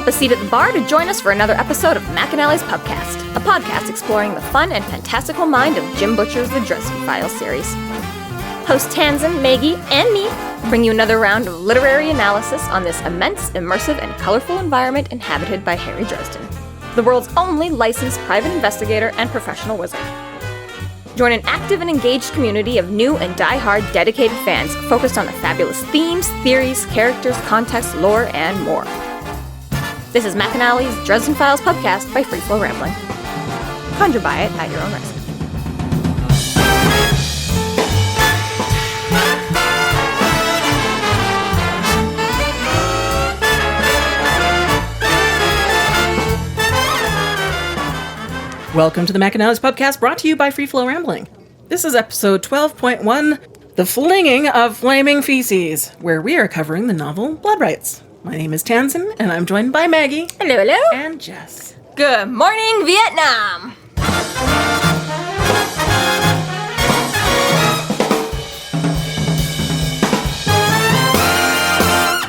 up a seat at the bar to join us for another episode of McAnally's Pubcast, a podcast exploring the fun and fantastical mind of Jim Butcher's The Dresden Files series. Hosts Tansen, Maggie, and me bring you another round of literary analysis on this immense, immersive, and colorful environment inhabited by Harry Dresden, the world's only licensed private investigator and professional wizard. Join an active and engaged community of new and die-hard dedicated fans focused on the fabulous themes, theories, characters, context, lore, and more. This is McAnally's Dresden Files Pubcast by Free Flow Rambling. Conjure by it at your own risk. Welcome to the McAnally's Pubcast, brought to you by Free Flow Rambling. This is episode 12.1, The Flinging of Flaming Feces, where we are covering the novel Blood Rites. My name is Tansen, and I'm joined by Maggie. Hello, hello. And Jess. Good morning, Vietnam!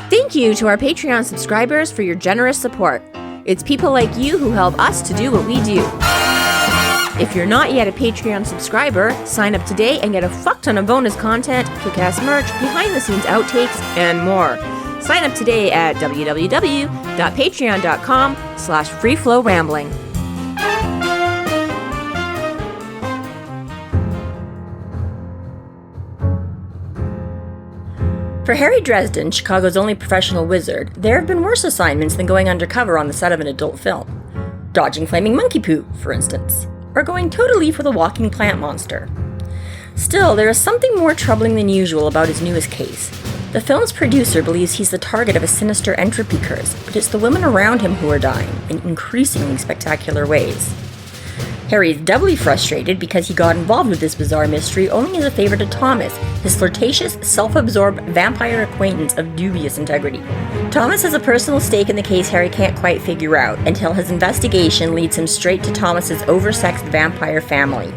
Thank you to our Patreon subscribers for your generous support. It's people like you who help us to do what we do. If you're not yet a Patreon subscriber, sign up today and get a fuck ton of bonus content, kick-ass merch, behind-the-scenes outtakes, and more. Sign up today at www.patreon.com/freeflowrambling. For Harry Dresden, Chicago's only professional wizard, there have been worse assignments than going undercover on the set of an adult film. Dodging flaming monkey poo, for instance. Or going totally for the walking plant monster. Still, there is something more troubling than usual about his newest case. The film's producer believes he's the target of a sinister entropy curse, but it's the women around him who are dying, in increasingly spectacular ways. Harry is doubly frustrated because he got involved with this bizarre mystery only as a favor to Thomas, his flirtatious, self-absorbed vampire acquaintance of dubious integrity. Thomas has a personal stake in the case Harry can't quite figure out, until his investigation leads him straight to Thomas's oversexed vampire family.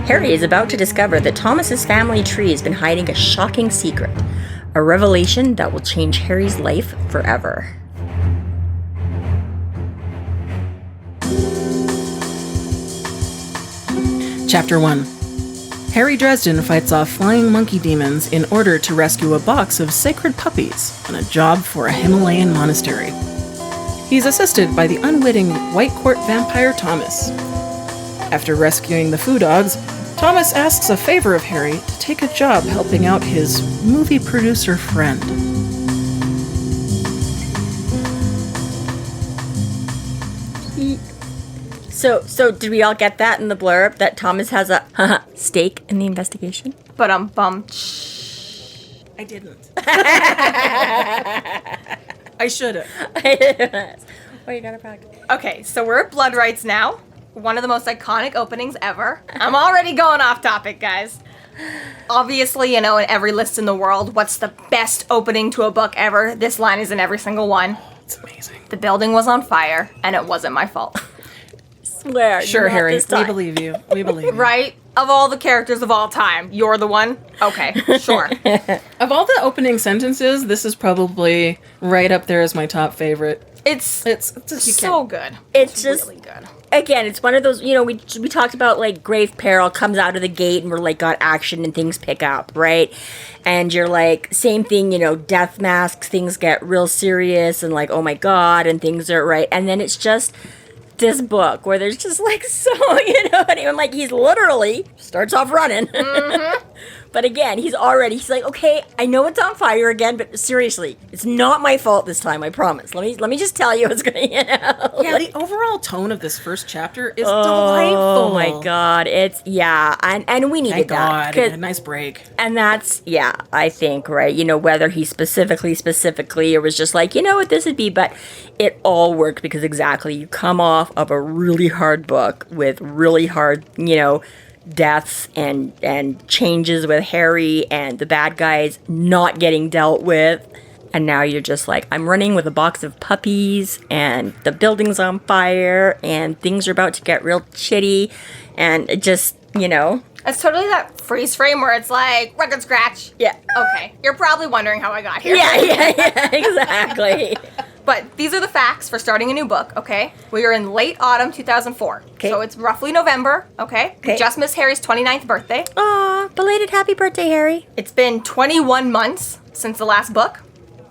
Harry is about to discover that Thomas's family tree has been hiding a shocking secret, a revelation that will change Harry's life forever. Chapter 1. Harry Dresden fights off flying monkey demons in order to rescue a box of sacred puppies on a job for a Himalayan monastery. He's assisted by the unwitting White Court vampire Thomas. After rescuing the foo dogs, Thomas asks a favor of Harry to take a job helping out his movie producer friend. So did we all get that in the blurb, that Thomas has a stake in the investigation? But I didn't. I should've. Well, you gotta practice. Okay, so we're at Blood Rites now. One of the most iconic openings ever. I'm already going off topic, guys. Obviously, in every list in the world, what's the best opening to a book ever? This line is in every single one. It's amazing. The building was on fire, and it wasn't my fault. Swear. Sure, Harry, we believe you. We believe you. Right? Of all the characters of all time, you're the one? Okay, sure. Of all the opening sentences, this is probably right up there as my top favorite. It's just so good. It's just really good. Again, it's one of those, we talked about, like, grave peril comes out of the gate and we're, like, got action and things pick up, right? And you're, like, same thing, death masks, things get real serious and, like, oh my god, and things are, right? And then it's just this book where there's just, like, so, what I mean? Like, he's literally starts off running. Mm-hmm. But again, he's like, okay, I know it's on fire again, but seriously, it's not my fault this time, I promise. Let me just tell you what's going to, Yeah, the overall tone of this first chapter is delightful. Oh my god, it's, and we needed Thank God, that. a nice break. And that's, I think, right, whether he specifically, or was just like, what this would be, but it all worked because exactly, you come off of a really hard book with really hard, deaths and changes with Harry and the bad guys not getting dealt with. And now you're just like, I'm running with a box of puppies and the building's on fire and things are about to get real shitty. And it just, It's totally that freeze frame where it's like, record scratch. Yeah. Okay. You're probably wondering how I got here. Yeah, exactly. But these are the facts for starting a new book, okay? We are in late autumn 2004. Okay. So it's roughly November, okay? Okay. We just missed Harry's 29th birthday. Aw, belated happy birthday, Harry. It's been 21 months since the last book.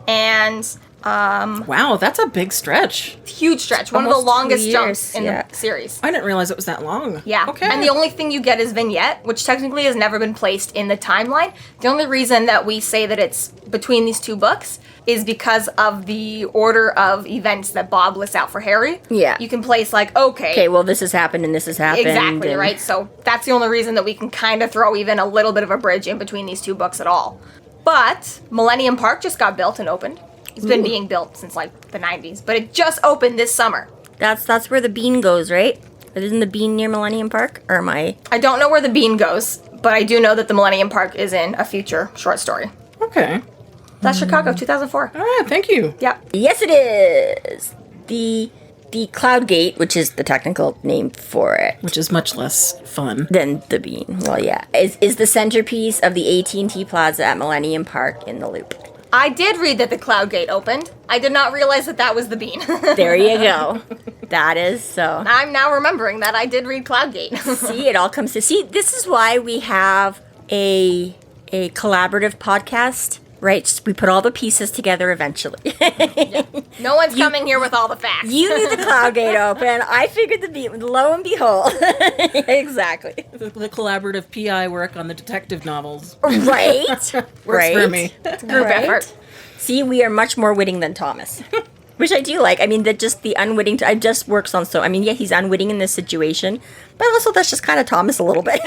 And Wow, that's a big stretch. huge stretch. One of the Almost 2 longest years, jumps in yeah. the series. I didn't realize it was that long. Yeah. Okay. And the only thing you get is vignette, which technically has never been placed in the timeline. The only reason that we say that it's between these two books is because of the order of events that Bob lists out for Harry. Yeah. You can place like, okay, well, this has happened and this has happened. exactly, and- right? So that's the only reason that we can kind of throw even a little bit of a bridge in between these two books at all. But Millennium Park just got built and opened. It's been being built since like the 90s, but it just opened this summer. That's where the bean goes, right? Isn't the bean near Millennium Park? Or am I... I don't know where the bean goes, but I do know that the Millennium Park is in a future short story. Okay. That's Chicago, 2004. All right, thank you. Yep. Yes, it is! The Cloud Gate, which is the technical name for it, Which is much less fun. than the bean. Well, yeah. Is the centerpiece of the AT&T Plaza at Millennium Park in the Loop. I did read that the Cloud Gate opened. I did not realize that that was the bean. There you go. That is so. I'm now remembering that I did read Cloud Gate. See, it all comes to... See, this is why we have a collaborative podcast, right? We put all the pieces together eventually. No one's coming here with all the facts. You knew the Cloud Gate open. I figured the beat. Lo and behold. Exactly. The collaborative PI work on the detective novels. Right? Works for me. It's a group effort. See, we are much more witting than Thomas. Which I do like. I mean, the unwitting... I just works on so... I mean, yeah, he's unwitting in this situation. But also, that's just kind of Thomas a little bit.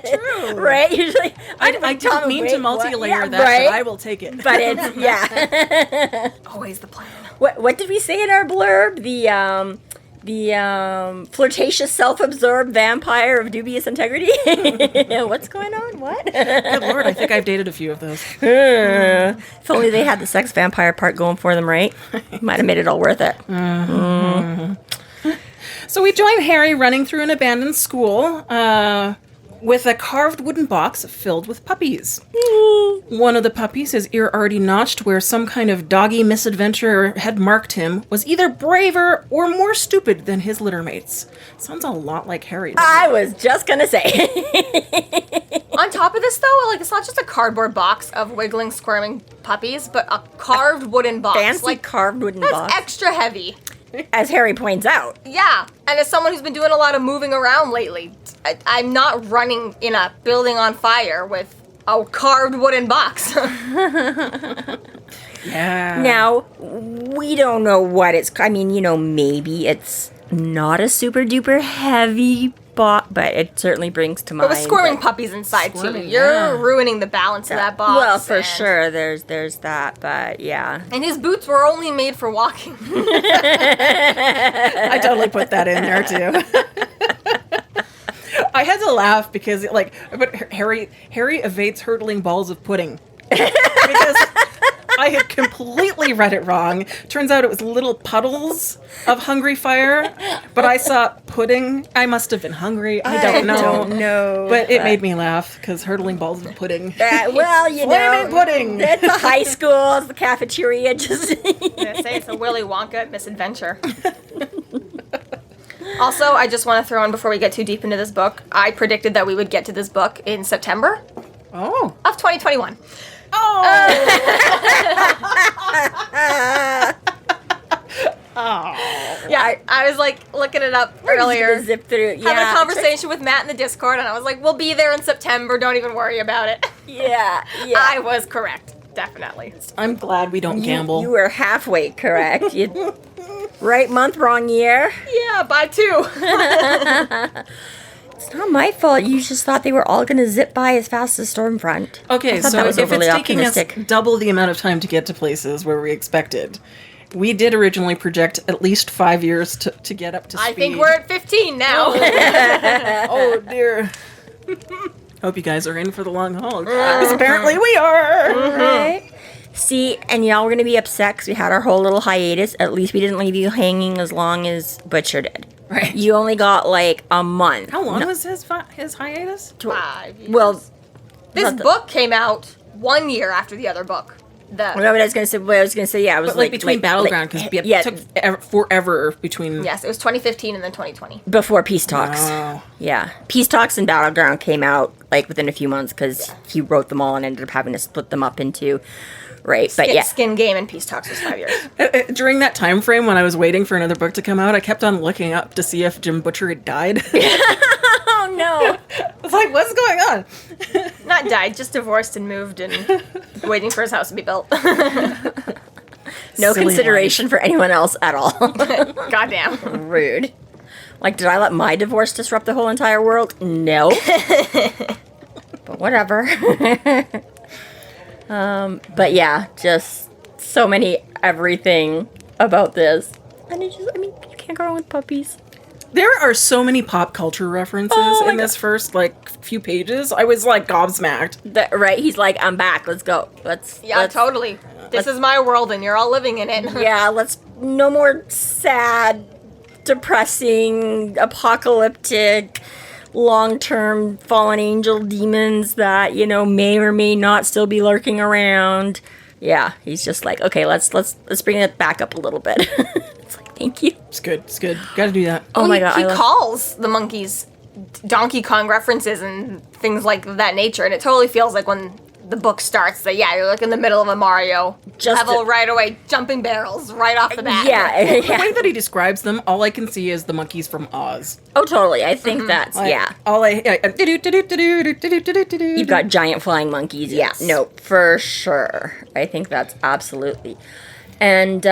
True. Right? Usually... I don't mean to multi-layer that, right? but I will take it. But it's... Yeah. Always the plan. What did we say in our blurb? The flirtatious, self-absorbed vampire of dubious integrity. What's going on? What? Good Lord, I think I've dated a few of those. If only they had the sex vampire part going for them, right? Might have made it all worth it. So we join Harry running through an abandoned school with a carved wooden box filled with puppies. One of the puppies, his ear already notched where some kind of doggy misadventure had marked him, was either braver or more stupid than his littermates. Sounds a lot like Harry. I was just gonna say. On top of this, though, like, it's not just a cardboard box of wiggling, squirming puppies, but a carved wooden box. Fancy like, carved wooden that's box. extra heavy. As Harry points out. Yeah, and as someone who's been doing a lot of moving around lately, I'm not running in a building on fire with a carved wooden box. Yeah. Now, we don't know what it's... I mean, maybe it's not a super duper heavy box, but it certainly brings to mind... But with squirming puppies inside, too. Squirming, You're yeah. ruining the balance of that box. Well, for and- sure, there's that, but yeah. And his boots were only made for walking. I totally put that in there too. I had to laugh because but Harry evades hurtling balls of pudding. Because I had completely read it wrong. Turns out it was little puddles of hungry fire, but I saw pudding. I must have been hungry. I don't know. But it made me laugh because hurtling balls of pudding. Well, Flaming pudding. It's a high school, it's the cafeteria, just... I say it's a Willy Wonka misadventure. Also, I just want to throw in before we get too deep into this book, I predicted that we would get to this book in September Oh. of 2021. Oh. Yeah, I was like looking it up earlier. Zip through. Having a conversation with Matt in the Discord, and I was like, we'll be there in September, don't even worry about it. Yeah. I was correct, definitely. I'm glad we don't gamble. You were halfway correct. Right month, wrong year. Yeah, by 2. It's not my fault. You just thought they were all going to zip by as fast as Stormfront. Okay, I thought so that was if overly it's taking us optimistic. double the amount of time to get to places where we expected, we did originally project at least 5 years to get up to speed. I think we're at 15 now. Oh dear. Hope you guys are in for the long haul. Because apparently we are. Right? See, and y'all were going to be upset because we had our whole little hiatus. At least we didn't leave you hanging as long as Butcher did. Right. You only got like a month. How long was his hiatus? 5 years. Well, This not the- book came out 1 year after the other book. What I was gonna say, yeah, it was But like between Battleground, because it took forever between. Yes, it was 2015 and then 2020. Before Peace Talks. Oh. Yeah. Peace Talks and Battleground came out like within a few months because he wrote them all and ended up having to split them up into. Right, but yeah. Skin Game and Peace Talks was 5 years. During that time frame when I was waiting for another book to come out, I kept on looking up to see if Jim Butcher had died. Oh no. I was like, what's going on? Not died, just divorced and moved and waiting for his house to be built. No consideration for anyone else at all. Goddamn. Rude. Like, did I let my divorce disrupt the whole entire world? No. But whatever. But yeah, just so many everything about this. And you you can't go wrong with puppies. There are so many pop culture references in this first, few pages. I was, gobsmacked. Right? He's like, I'm back. Let's go. Let's totally. This is my world and you're all living in it. Yeah, no more sad, depressing, apocalyptic, long-term fallen angel demons that, may or may not still be lurking around. Yeah, he's just like, okay, let's bring it back up a little bit. It's like, thank you. It's good. Gotta do that. Oh my god. He calls the monkeys Donkey Kong references and things like that nature, and it totally feels like when the book starts that, you're like in the middle of a Mario level right away, jumping barrels right off the bat. Yeah. The way that he describes them, all I can see is the monkeys from Oz. Oh, totally. I think that's, You've got giant flying monkeys. Yes. Yeah. No, for sure. I think that's absolutely. And,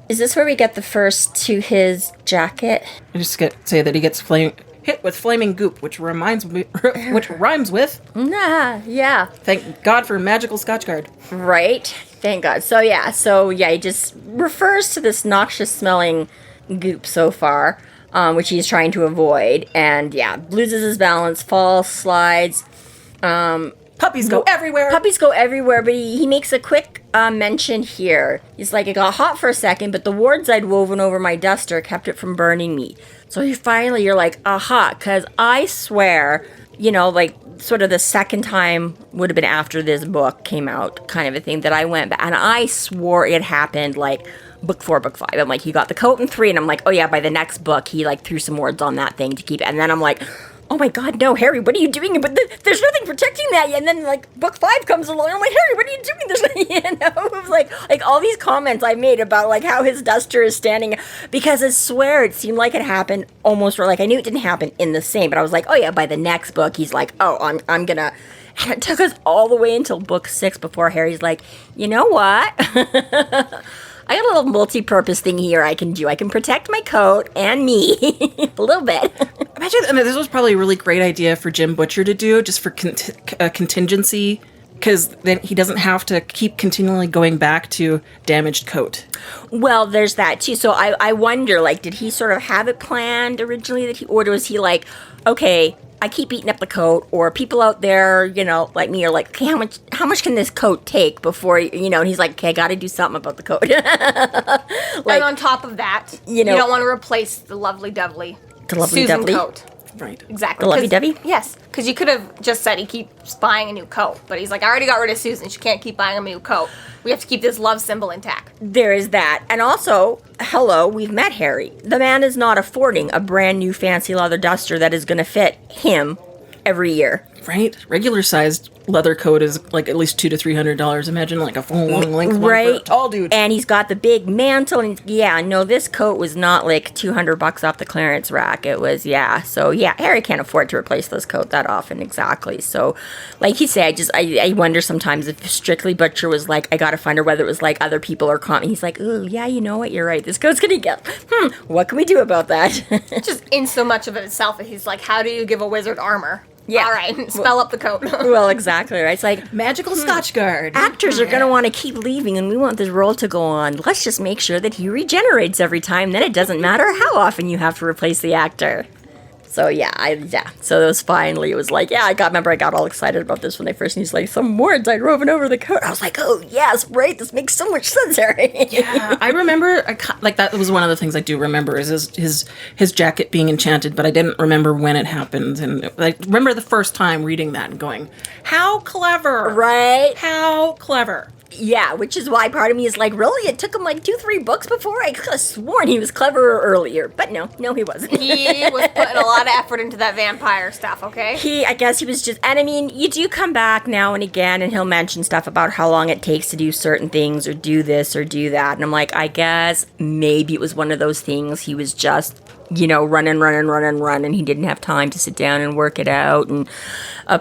is this where we get the first to his jacket? I just say that he gets hit with flaming goop, which rhymes with. Nah, yeah. Thank God for magical Scotchguard. Right. Thank God. So he just refers to this noxious smelling goop so far, which he's trying to avoid, and loses his balance, falls, slides. Puppies go everywhere. Puppies go everywhere, but he makes a quick mention here. He's like, it got hot for a second, but the wards I'd woven over my duster kept it from burning me. So you're like, aha, because I swear, sort of the second time would have been after this book came out, kind of a thing, that I went back, and I swore it happened, book 4, book 5. I'm like, he got the coat in 3, and I'm like, oh yeah, by the next book, he, threw some words on that thing to keep it, and then I'm like, oh my god, no, Harry, what are you doing? But there's nothing protecting that yet. And then, book 5 comes along, I'm like, Harry, what are you doing? There's it was like all these comments I made about, how his duster is standing, because I swear it seemed like it happened almost, or I knew it didn't happen in the same, but I was like, oh yeah, by the next book, he's like, oh, I'm gonna, and it took us all the way until book 6 before Harry's like, you know what? I got a little multi-purpose thing here I can do. I can protect my coat and me a little bit. Imagine, this was probably a really great idea for Jim Butcher to do, just for contingency, because then he doesn't have to keep continually going back to damaged coat. Well, there's that too. So I wonder, did he sort of have it planned originally or was he like, okay, I keep eating up the coat, or people out there, like me, are like, okay, how much can this coat take before, and he's like, okay, I got to do something about the coat. And on top of that, you don't want to replace the lovely-dovely Susan coat. Right. Exactly. The lovey-dovey? Yes, because you could have just said he keeps buying a new coat, but he's like, I already got rid of Susan. She can't keep buying him a new coat. We have to keep this love symbol intact. There is that. And also, hello, we've met Harry. The man is not affording a brand new fancy leather duster that is going to fit him every year. Right? Regular-sized leather coat is at least $200 to $300. Imagine a full long length one for a tall dude. And he's got the big mantle. And this coat was not $200 off the clearance rack. It was, So Harry can't afford to replace this coat that often. Exactly. So, like he said, I wonder sometimes if Strictly Butcher was like, I gotta find her, whether it was other people are commenting. He's like, ooh, yeah, you know what? You're right. This coat's gonna get. What can we do about that? Just in so much of it itself that he's like, how do you give a wizard armor? Yeah. All right, spell up the coat. Well, exactly, right? It's like, magical Scotchguard. Actors are going to want to keep leaving, and we want this role to go on. Let's just make sure that he regenerates every time. Then it doesn't matter how often you have to replace the actor. So, So it was finally, it was like, I got all excited about this when they first used some words I'd woven over the coat. I was like, oh, yes, right, this makes so much sense, Harry. Yeah, I remember, that was one of the things I do remember is his jacket being enchanted, but I didn't remember when it happened. And I remember the first time reading that and going, how clever. Right? How clever. Yeah, which is why part of me is like, really? It took him like 2-3 books before? I could have sworn he was cleverer earlier. But no, he wasn't. He was putting a lot of effort into that vampire stuff, okay? I guess he was just, and I mean, you do come back now and again and he'll mention stuff about how long it takes to do certain things or do this or do that. And I'm like, I guess maybe it was one of those things he was just, run, and he didn't have time to sit down and work it out, and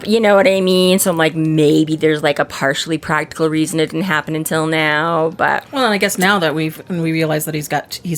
you know what I mean? So I'm like, maybe there's like a partially practical reason it didn't happen until now, but... Well, and I guess now that we realize that he's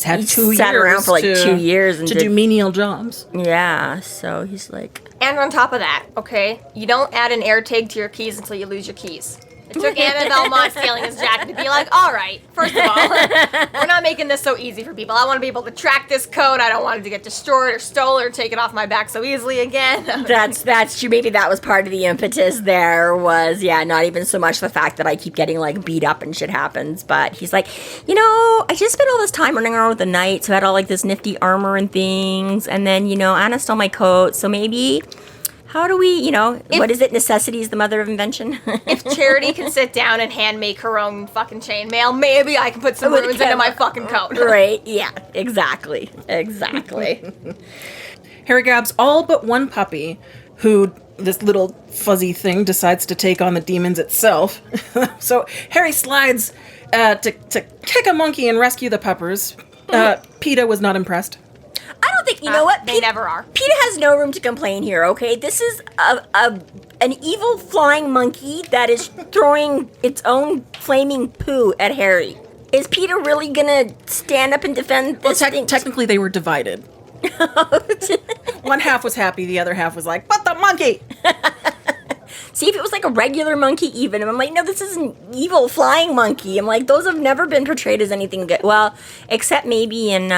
had 2 years... sat around for like 2 years and to do menial jobs. Yeah, so he's like... And on top of that, okay, you don't add an air tag to your keys until you lose your keys. It took Annabelle Mott stealing his jacket to be like, all right, first of all, we're not making this so easy for people. I want to be able to track this code. I don't want it to get destroyed or stolen or taken off my back so easily again. That's true. Maybe that was part of the impetus there was, not even so much the fact that I keep getting, like, beat up and shit happens, but he's like, I just spent all this time running around with the knights who had all, like, this nifty armor and things, and then, Anna stole my coat, so maybe... How do we, what is it? Necessity is the mother of invention. If Charity can sit down and hand make her own fucking chainmail, maybe I can put some runes into my fucking coat. Right, yeah, exactly. Harry grabs all but one puppy, who this little fuzzy thing decides to take on the demons itself. So Harry slides to kick a monkey and rescue the puppers. PETA was not impressed. I don't think, what? They never are. PETA has no room to complain here, okay? This is an evil flying monkey that is throwing its own flaming poo at Harry. Is PETA really gonna stand up and defend this thing? Technically, they were divided. One half was happy, the other half was like, but the monkey! See, if it was like a regular monkey even, I'm like, no, this is an evil flying monkey. I'm like, those have never been portrayed as anything good. Well, except maybe in...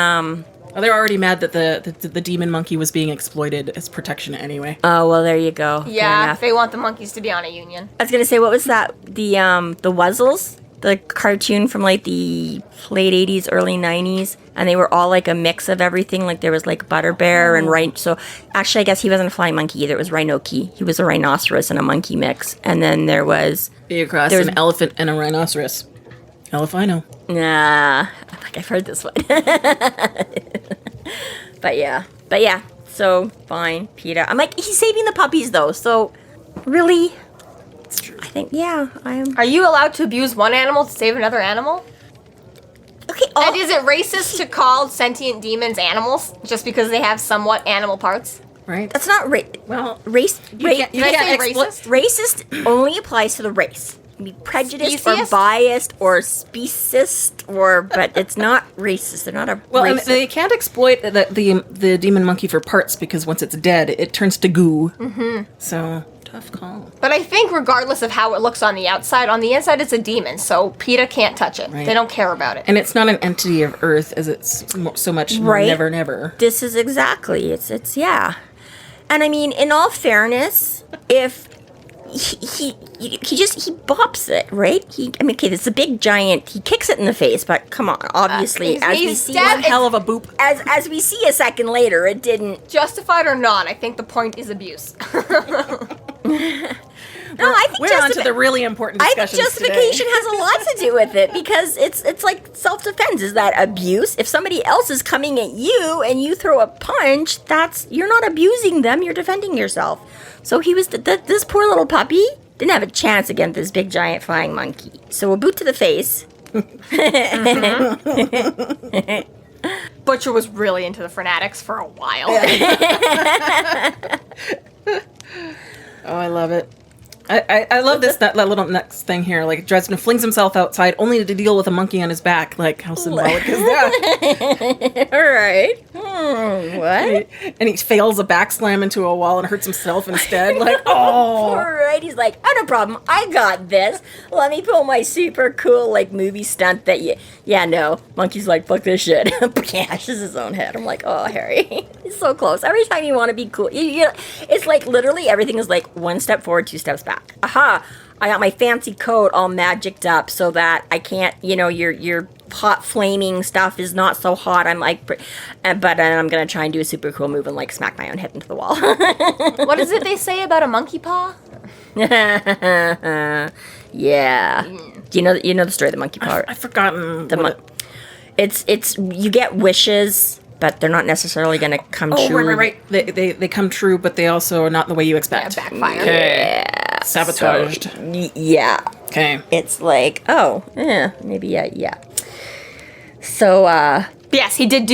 Oh, they're already mad that the demon monkey was being exploited as protection anyway. Oh, well, there you go. Yeah, they want the monkeys to be on a union. I was going to say, what was that? The Wuzzles? The cartoon from, like, the late 80s, early 90s. And they were all, like, a mix of everything. Like, there was, like, Butter Bear and Rhino. So, actually, I guess he wasn't a flying monkey either. It was Rhinoki. He was a rhinoceros and a monkey mix. And then there was... Be across an elephant and a rhinoceros. Elephino. Nah, I think I've heard this one. But yeah, so fine, PETA. I'm like, he's saving the puppies though, so really? It's true. I think, I am. Are you allowed to abuse one animal to save another animal? Okay, and is it racist to call sentient demons animals just because they have somewhat animal parts? Right. That's not racist. Racist only applies to the race. Be prejudiced Speciest? or biased or speciest but it's not racist. They're not a well, racist. and they can't exploit the demon monkey for parts because once it's dead, it turns to goo. Mm-hmm. So tough call. But I think regardless of how it looks on the outside it's a demon, so PETA can't touch it. Right. They don't care about it. And it's not an entity of Earth as it's so much never. This is exactly it's yeah. And I mean, in all fairness, if he bops it, right? It's a big giant. He kicks it in the face, but come on, obviously, as we see, one hell of a boop. As we see a second later, it didn't. Justified or not, I think the point is abuse. No, I think we're on to the really important discussions. I think justification has a lot to do with it because it's like self-defense. Is that abuse? If somebody else is coming at you and you throw a punch, you're not abusing them. You're defending yourself. So he was this poor little puppy didn't have a chance against this big giant flying monkey. So a boot to the face. Butcher was really into the Fanatics for a while. Oh, I love it. I love that little next thing here. Like, Dresden flings himself outside only to deal with a monkey on his back. Like, how symbolic is that? All right. What? And he fails a backslam into a wall and hurts himself instead. Like, oh. All right. He's like, oh, no problem. I got this. Let me pull my super cool, like, movie stunt that no. Monkey's like, fuck this shit. Cashes his own head. I'm like, oh, Harry. He's so close. Every time you want to be cool. It's like, literally, everything is like 1 step forward, 2 steps back. Aha! I got my fancy coat all magicked up so that I can't, your hot flaming stuff is not so hot. I'm like, but I'm gonna try and do a super cool move and like smack my own head into the wall. What is it they say about a monkey paw? Yeah. You know the story of the monkey power. I've forgotten. It's you get wishes, but they're not necessarily going to come true. Right. They come true, but they also are not the way you expect. Yeah, backfire. Okay. Sabotaged. So, yeah. Okay. It's like, maybe, yeah. So, Yes, he did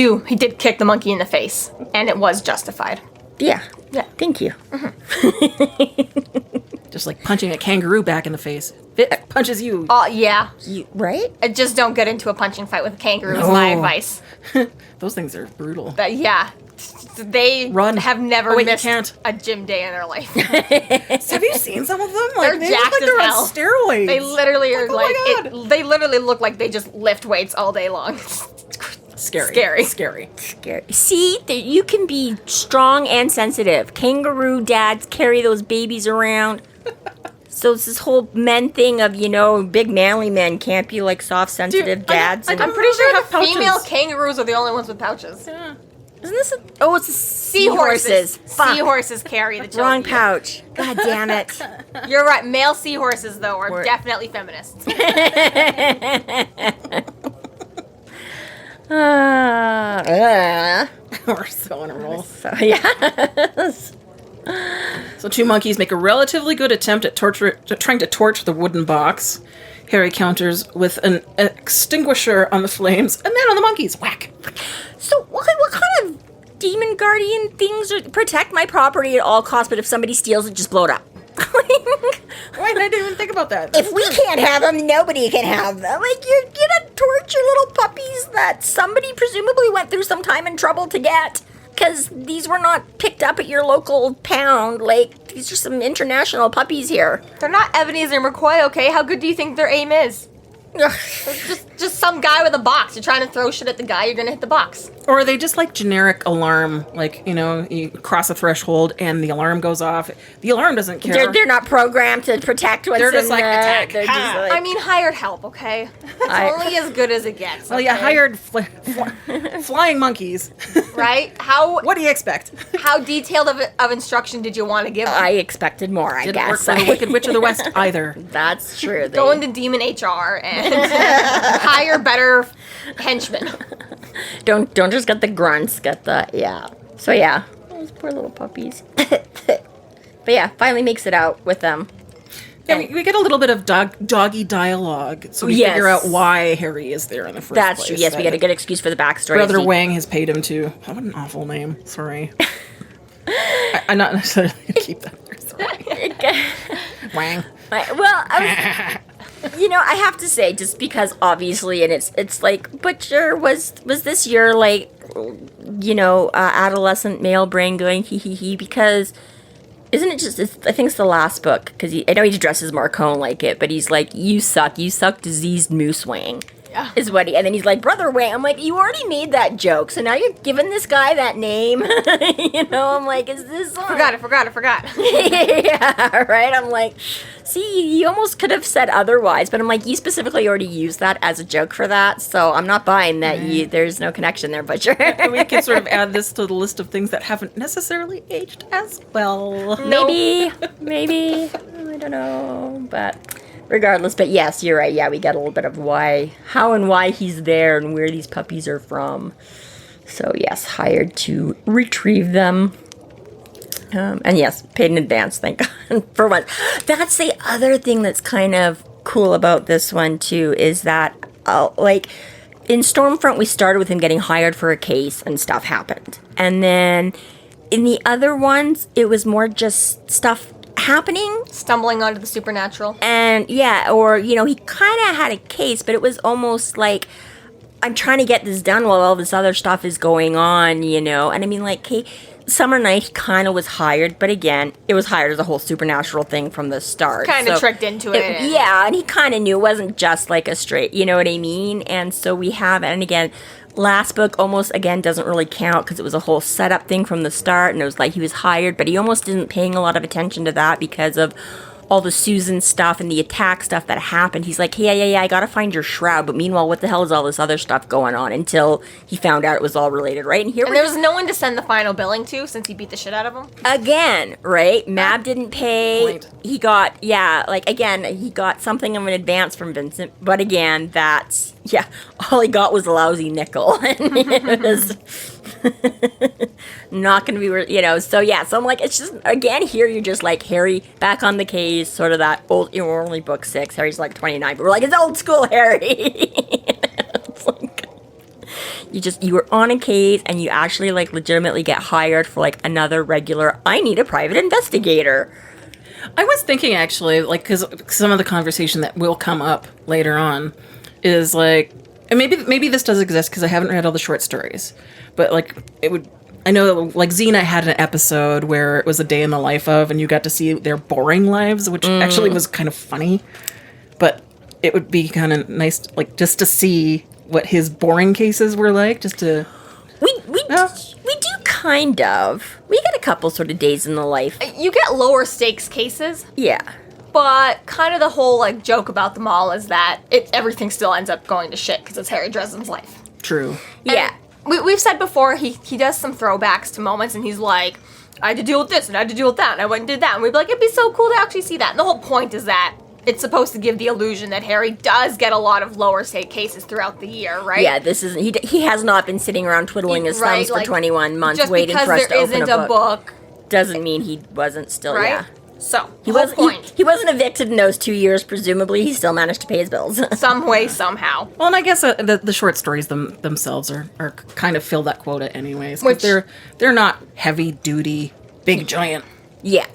kick the monkey in the face, and it was justified. Yeah. Yeah. Thank you. Just like punching a kangaroo back in the face. It punches you. Yeah. Right? Just don't get into a punching fight with a kangaroo is my advice. Those things are brutal. But yeah. They Run. have never you missed can't. a gym day in their life. Have you seen some of them? They're they jacked look like as they're hell. on steroids. They literally are oh my God. they literally look like they just lift weights all day long. Scary. Scary. See, you can be strong and sensitive. Kangaroo dads carry those babies around. So it's this whole men thing of, big manly men can't be like soft, sensitive dads. I'm pretty sure have pouches. female kangaroos are the only ones with pouches. Yeah. Isn't this it's the seahorses. Fuck. Seahorses carry the children. Wrong pouch. God damn it. You're right. Male seahorses, though, are definitely feminists. We're so on a roll. So, yes. So 2 monkeys make a relatively good attempt at trying to torch the wooden box. Harry counters with an extinguisher on the flames, and then on the monkeys. Whack. So what kind of demon guardian things protect my property at all costs, but if somebody steals it, just blow it up? Why did I even think about that? If we can't have them, nobody can have them. Like, you're gonna torture little puppies that somebody presumably went through some time and trouble to get. Because these were not picked up at your local pound. Like, these are some international puppies here. They're not Ebenezer McCoy, okay? How good do you think their aim is? Just some guy with a box. You're trying to throw shit at the guy, you're gonna hit the box. Or are they just like generic alarm? Like, you cross a threshold and the alarm goes off. The alarm doesn't care. They're not programmed to protect what's They're just in like, there. attack. They're just like, I mean, hired help, okay? It's only as good as it gets. Well, you okay? hired flying monkeys. Right? What do you expect? How detailed of instruction did you want to give them? I expected more, I Didn't work guess. for the Wicked Witch of the West either. That's true. Go into demon HR and hire better henchmen. Don't just get the grunts, get the, yeah. So yeah, those poor little puppies. But yeah, finally makes it out with them. Yeah, we get a little bit of doggy dialogue, so we figure out why Harry is there in the first place. That's true. Yes, we get a good excuse for the backstory. Brother Wang has paid him to. Oh, what an awful name. Sorry. I'm not necessarily going to keep that there. Sorry. Wang. Well, I have to say, just because obviously, and it's like, Butcher, was this your, like, adolescent male brain going hee hee hee? Because isn't it just, I think it's the last book, because I know he dresses Marcone like it, but he's like, you suck diseased moose wang. Yeah. Is what and then he's like, Brother Wang. I'm like, you already made that joke, so now you're giving this guy that name. I'm like, is this on? Forgot. Yeah, right? I'm like, see, you almost could have said otherwise, but I'm like, you specifically already used that as a joke for that, so I'm not buying that there's no connection there, Butcher. We can sort of add this to the list of things that haven't necessarily aged as well. Maybe. I don't know, but regardless, but yes, you're right. Yeah, we get a little bit of how and why he's there and where these puppies are from. So yes, hired to retrieve them. And yes, paid in advance, thank God, for once. That's the other thing that's kind of cool about this one, too, is that, in Stormfront, we started with him getting hired for a case and stuff happened. And then in the other ones, it was more just stuff happening. Stumbling onto the supernatural. And, yeah, or, he kind of had a case, but it was almost like, I'm trying to get this done while all this other stuff is going on, And I mean, like, Summer Night, he kind of was hired, but again, it was hired as a whole supernatural thing from the start. Kind of tricked into it. Yeah, and he kind of knew it wasn't just like a straight, you know what I mean? And so we have, and again, last book almost, again, doesn't really count because it was a whole setup thing from the start, and it was like he was hired, but he almost isn't paying a lot of attention to that because of all the Susan stuff and the attack stuff that happened. He's like, hey, yeah, I gotta find your shroud. But meanwhile, what the hell is all this other stuff going on? Until he found out it was all related, right? And there was no one to send the final billing to since he beat the shit out of him. Again, right? Mab didn't pay. Point. He got, he got something of an advance from Vincent. But again, all he got was a lousy nickel. And it was not going to be worth, so I'm like, it's just, again, here you're just like, Harry, back on the case, sort of that old, we're only book 6, Harry's like 29, but we're like, it's old school Harry. It's like, you were on a case and you actually like legitimately get hired for like another regular, I need a private investigator. I was thinking actually, like, because some of the conversation that will come up later on is like, and maybe this does exist because I haven't read all the short stories, but like I know like Xena had an episode where it was a day in the life of, and you got to see their boring lives, which actually was kind of funny, but it would be kind of nice, like, just to see what his boring cases were like, just to... We do kind of. We get a couple sort of days in the life. You get lower stakes cases. Yeah. But kind of the whole, like, joke about them all is that everything still ends up going to shit because it's Harry Dresden's life. True. Yeah. We've said before, he does some throwbacks to moments, and he's like, I had to deal with this, and I had to deal with that, and I went and did that. And we'd be like, it'd be so cool to actually see that. And the whole point is that it's supposed to give the illusion that Harry does get a lot of lower stake cases throughout the year, right? Yeah, this isn't... He has not been sitting around twiddling his thumbs for 21 months waiting for us to open a book. Just because there isn't a book... Doesn't mean he wasn't still... Right? Yeah. So, He wasn't evicted in those 2 years, presumably. He still managed to pay his bills. Some way, somehow. Well, and I guess the short stories themselves are kind of fill that quota anyways. Which... They're not heavy-duty, big, giant... Yeah.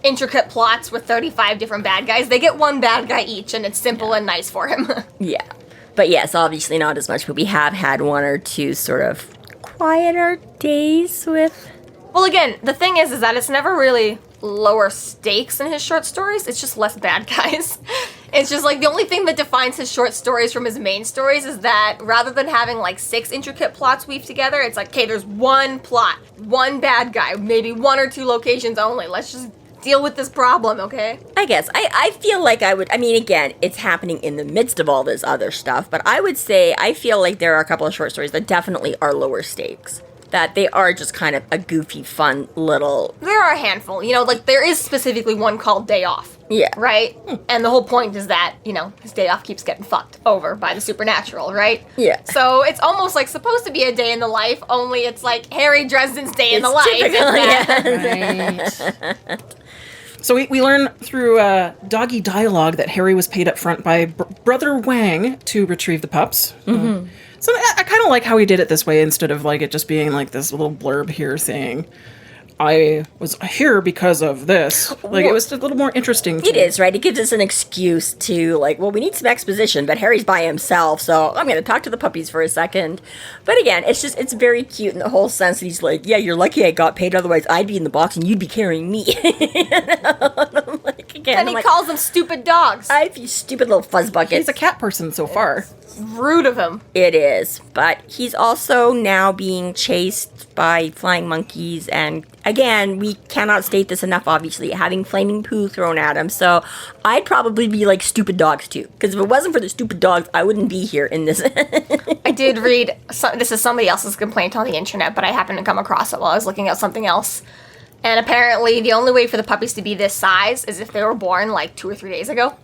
Intricate plots with 35 different bad guys. They get one bad guy each, and it's simple and nice for him. Yeah. But yes, obviously not as much, but we have had one or two sort of quieter days with... Well, again, the thing is that it's never really lower stakes in his short stories. It's just less bad guys. It's just like the only thing that defines his short stories from his main stories is that rather than having like 6 intricate plots weave together, it's like, okay, there's one plot, one bad guy, maybe 1 or 2 locations only. Let's just deal with this problem, okay? I guess. I feel like again, it's happening in the midst of all this other stuff, but I would say I feel like there are a couple of short stories that definitely are lower stakes. That they are just kind of a goofy, fun little... There are a handful. Like there is specifically one called Day Off. Yeah. Right? And the whole point is that, his day off keeps getting fucked over by the supernatural, right? Yeah. So it's almost like supposed to be a day in the life, only it's like Harry Dresden's day in the life. Right. So we learn through doggy dialogue that Harry was paid up front by Brother Wang to retrieve the pups. Mm-hmm. So I kind of like how he did it this way instead of like it just being like this little blurb here saying, I was here because of this. Like, it was a little more interesting. It is, right? It gives us an excuse to, like, well, we need some exposition, but Harry's by himself, so I'm going to talk to the puppies for a second. But again, it's very cute in the whole sense that he's like, yeah, you're lucky I got paid, otherwise I'd be in the box and you'd be carrying me. And he calls them stupid dogs. You stupid little fuzz buckets. He's a cat person so far. Rude of him. It is, but he's also now being chased by flying monkeys, and again, we cannot state this enough, obviously, having flaming poo thrown at him, so I'd probably be like stupid dogs too, because if it wasn't for the stupid dogs, I wouldn't be here in this. I did read, this is somebody else's complaint on the internet, but I happened to come across it while I was looking at something else, and apparently the only way for the puppies to be this size is if they were born like 2 or 3 days ago.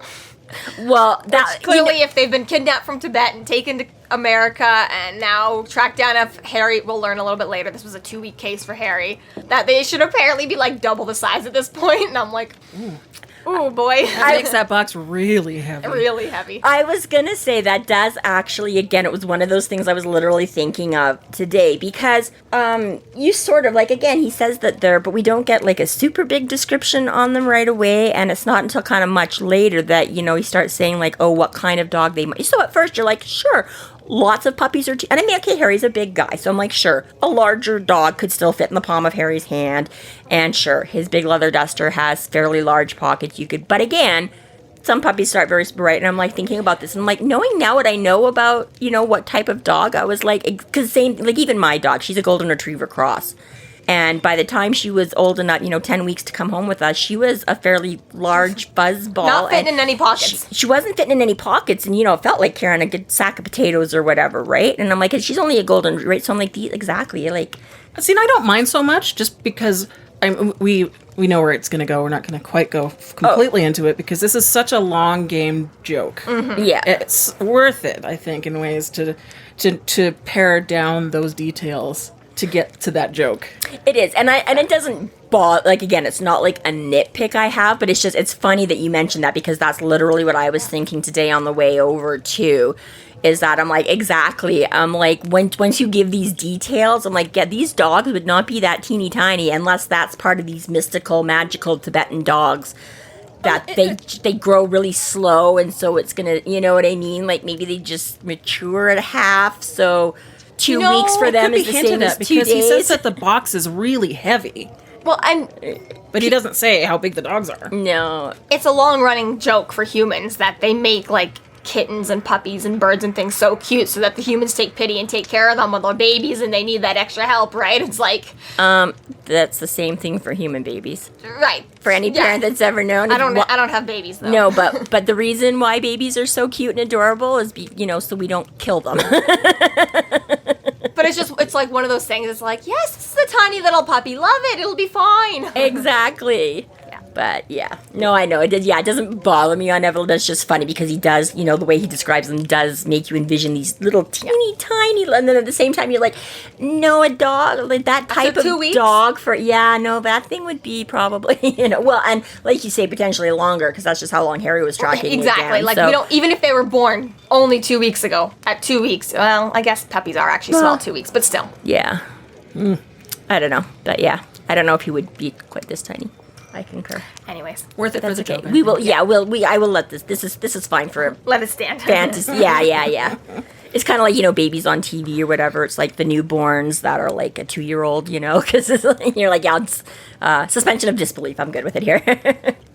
Well, that clearly, if they've been kidnapped from Tibet and taken to America and now tracked down, if Harry, we'll learn a little bit later, this was a 2-week case for Harry, that they should apparently be like double the size at this point. And I'm like, ooh boy. That makes that box really heavy. Really heavy. I was gonna say that does actually, again, it was one of those things I was literally thinking of today, because you sort of, like, again, he says that but we don't get like a super big description on them right away, and it's not until kind of much later that, he starts saying like, oh, what kind of dog they might. So at first you're like, sure, lots of puppies and I mean, okay, Harry's a big guy, so I'm like, sure, a larger dog could still fit in the palm of Harry's hand, and sure, his big leather duster has fairly large pockets, but again, some puppies start very bright, and I'm like thinking about this, and I'm like, knowing now what I know about, what type of dog, I was like, because same, like even my dog, she's a golden retriever cross, And by the time she was old enough, 10 weeks to come home with us, she was a fairly large buzzball. Not fitting in any pockets. She wasn't fitting in any pockets. And, it felt like carrying a good sack of potatoes or whatever, right? And I'm like, she's only a golden, right? So I'm like, exactly. Like, see, and I don't mind so much just because we know where it's going to go. We're not going to quite go completely into it because this is such a long game joke. Mm-hmm. Yeah. It's worth it, I think, in ways to pare down those details to get to that joke. It is. And it doesn't bother, like, again, it's not like a nitpick I have, but it's funny that you mentioned that because that's literally what I was thinking today on the way over too. Is that I'm like, exactly. I'm like, once you give these details, I'm like, yeah, these dogs would not be that teeny tiny unless that's part of these mystical, magical Tibetan dogs that they grow really slow. And so it's going to, you know what I mean? Like maybe they just mature at half. So 2 weeks for them is the same as 2 days. Because he says that the box is really heavy. Well, But he doesn't say how big the dogs are. No. It's a long-running joke for humans that they make, like, kittens and puppies and birds and things so cute so that the humans take pity and take care of them when they're babies and they need that extra help, right? It's like... That's the same thing for human babies. Right. For any parent that's ever known. I don't have babies, though. No, but the reason why babies are so cute and adorable is, so we don't kill them. But it's like one of those things. It's like, yes, this is a tiny little puppy. Love it. It'll be fine. Exactly. Yeah. But yeah, no, I know it did. Yeah, it doesn't bother me on Neville. That's just funny because he does, the way he describes them does make you envision these little teeny tiny, and then at the same time you're like, no, a dog, like that type After 2 of weeks? dog that thing would be probably, well, and like you say, potentially longer because that's just how long Harry was tracking. Exactly. Again, Like so. we don't, even if they were born only 2 weeks ago, at 2 weeks, well, I guess puppies are actually small 2 weeks, but still. Yeah. I don't know, but yeah, I don't know if he would be quite this tiny. I concur. Anyways, Worth it for the joke. We will. Yeah, I will let this. This is fine for let it stand. fantasy. Yeah. It's kind of like babies on TV or whatever. It's like the newborns that are like a 2-year-old. Because you're like, yeah, it's suspension of disbelief. I'm good with it here.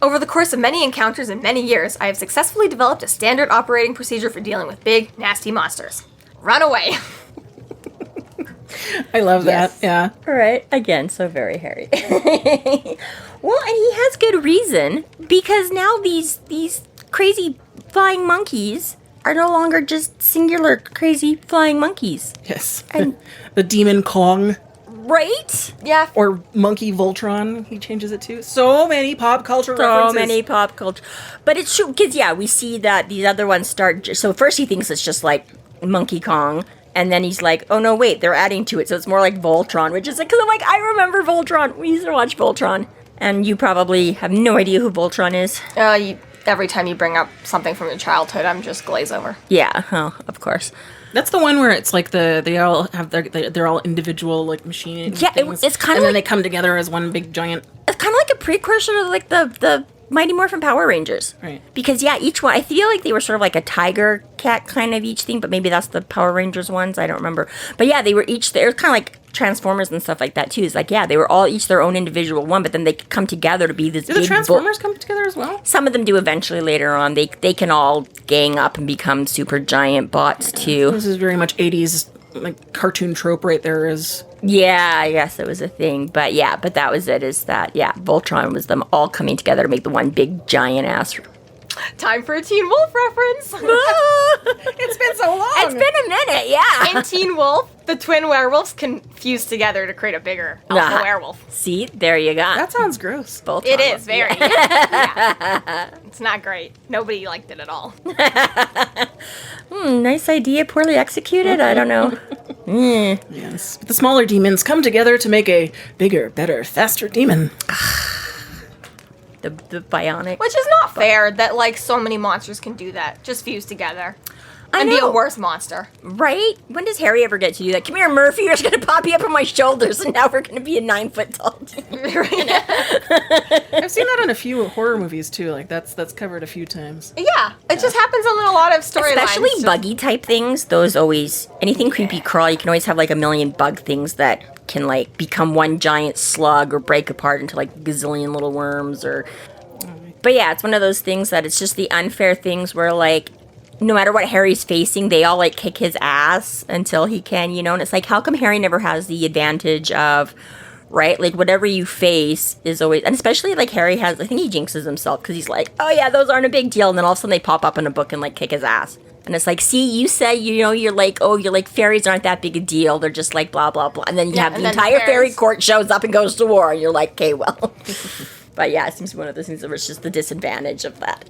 Over the course of many encounters and many years, I have successfully developed a standard operating procedure for dealing with big, nasty monsters. Run away. I love Yes. that. Yeah. All right. Again, so very hairy. Well, and he has good reason because now these crazy flying monkeys are no longer just singular crazy flying monkeys. Yes. And- The Demon Kong. Right? Yeah. Or Monkey Voltron, he changes it to. So many pop culture So references. many pop culture. But it's true, because, we see that these other ones start... So first he thinks it's just like Monkey Kong, and then he's like, oh no, wait, they're adding to it, so it's more like Voltron, which is like... Because I'm like, I remember Voltron. We used to watch Voltron. And you probably have no idea who Voltron is. Every time you bring up something from your childhood, I'm just glaze over. Yeah, oh, of course. That's the one where it's like they all have they're all individual like machine Yeah, things, it's kind of and then like... they come together as one big giant. It's kind of like a precursor to like the Mighty Morphin Power Rangers. Right. Because each one, I feel like they were sort of like a tiger cat kind of each thing, but maybe that's the Power Rangers ones. I don't remember. But they were each, they're kind of like Transformers and stuff like that too. It's like, they were all each their own individual one, but then they come together to be this Do the big Transformers come together as well? Some of them do eventually later on. They can all gang up and become super giant bots too. This is very much 80s like cartoon trope right there is. Yeah, I guess it was a thing. But that was it, is that, Voltron was them all coming together to make the one big giant ass. Time for a Teen Wolf reference. It's been so long. It's been a minute, yeah. In Teen Wolf, the twin werewolves can fuse together to create a bigger alpha werewolf. See, there you go. That sounds gross. Voltron. It is very. Yeah. It's not great. Nobody liked it at all. Nice idea, poorly executed. I don't know. Yes. But the smaller demons come together to make a bigger, better, faster demon. The bionic. Which is not fair that like so many monsters can do that. Just fuse together. I And be a know. worse monster. Right? When does Harry ever get to do that? Come here, Murphy. You're just going to pop you up on my shoulders, and now we're going to be a 9-foot tall demon. I've seen that in a few horror movies too. Like that's covered a few times. Yeah. It just happens in a lot of storylines. Especially buggy type things. Those always... Anything creepy crawl, you can always have like a million bug things that can like become one giant slug or break apart into like a gazillion little worms or... But it's one of those things that it's just the unfair things where like... No matter what Harry's facing, they all, like, kick his ass until he can, and it's like, how come Harry never has the advantage of right? Like, whatever you face is always... And especially, like, Harry has... I think he jinxes himself because he's like, oh, yeah, those aren't a big deal. And then all of a sudden they pop up in a book and, like, kick his ass. And it's like, see, you say, you're like, fairies aren't that big a deal. They're just like, blah, blah, blah. And then you have the entire fairy court shows up and goes to war. And you're like, okay, well. But yeah, it seems one of those things that was just the disadvantage of that.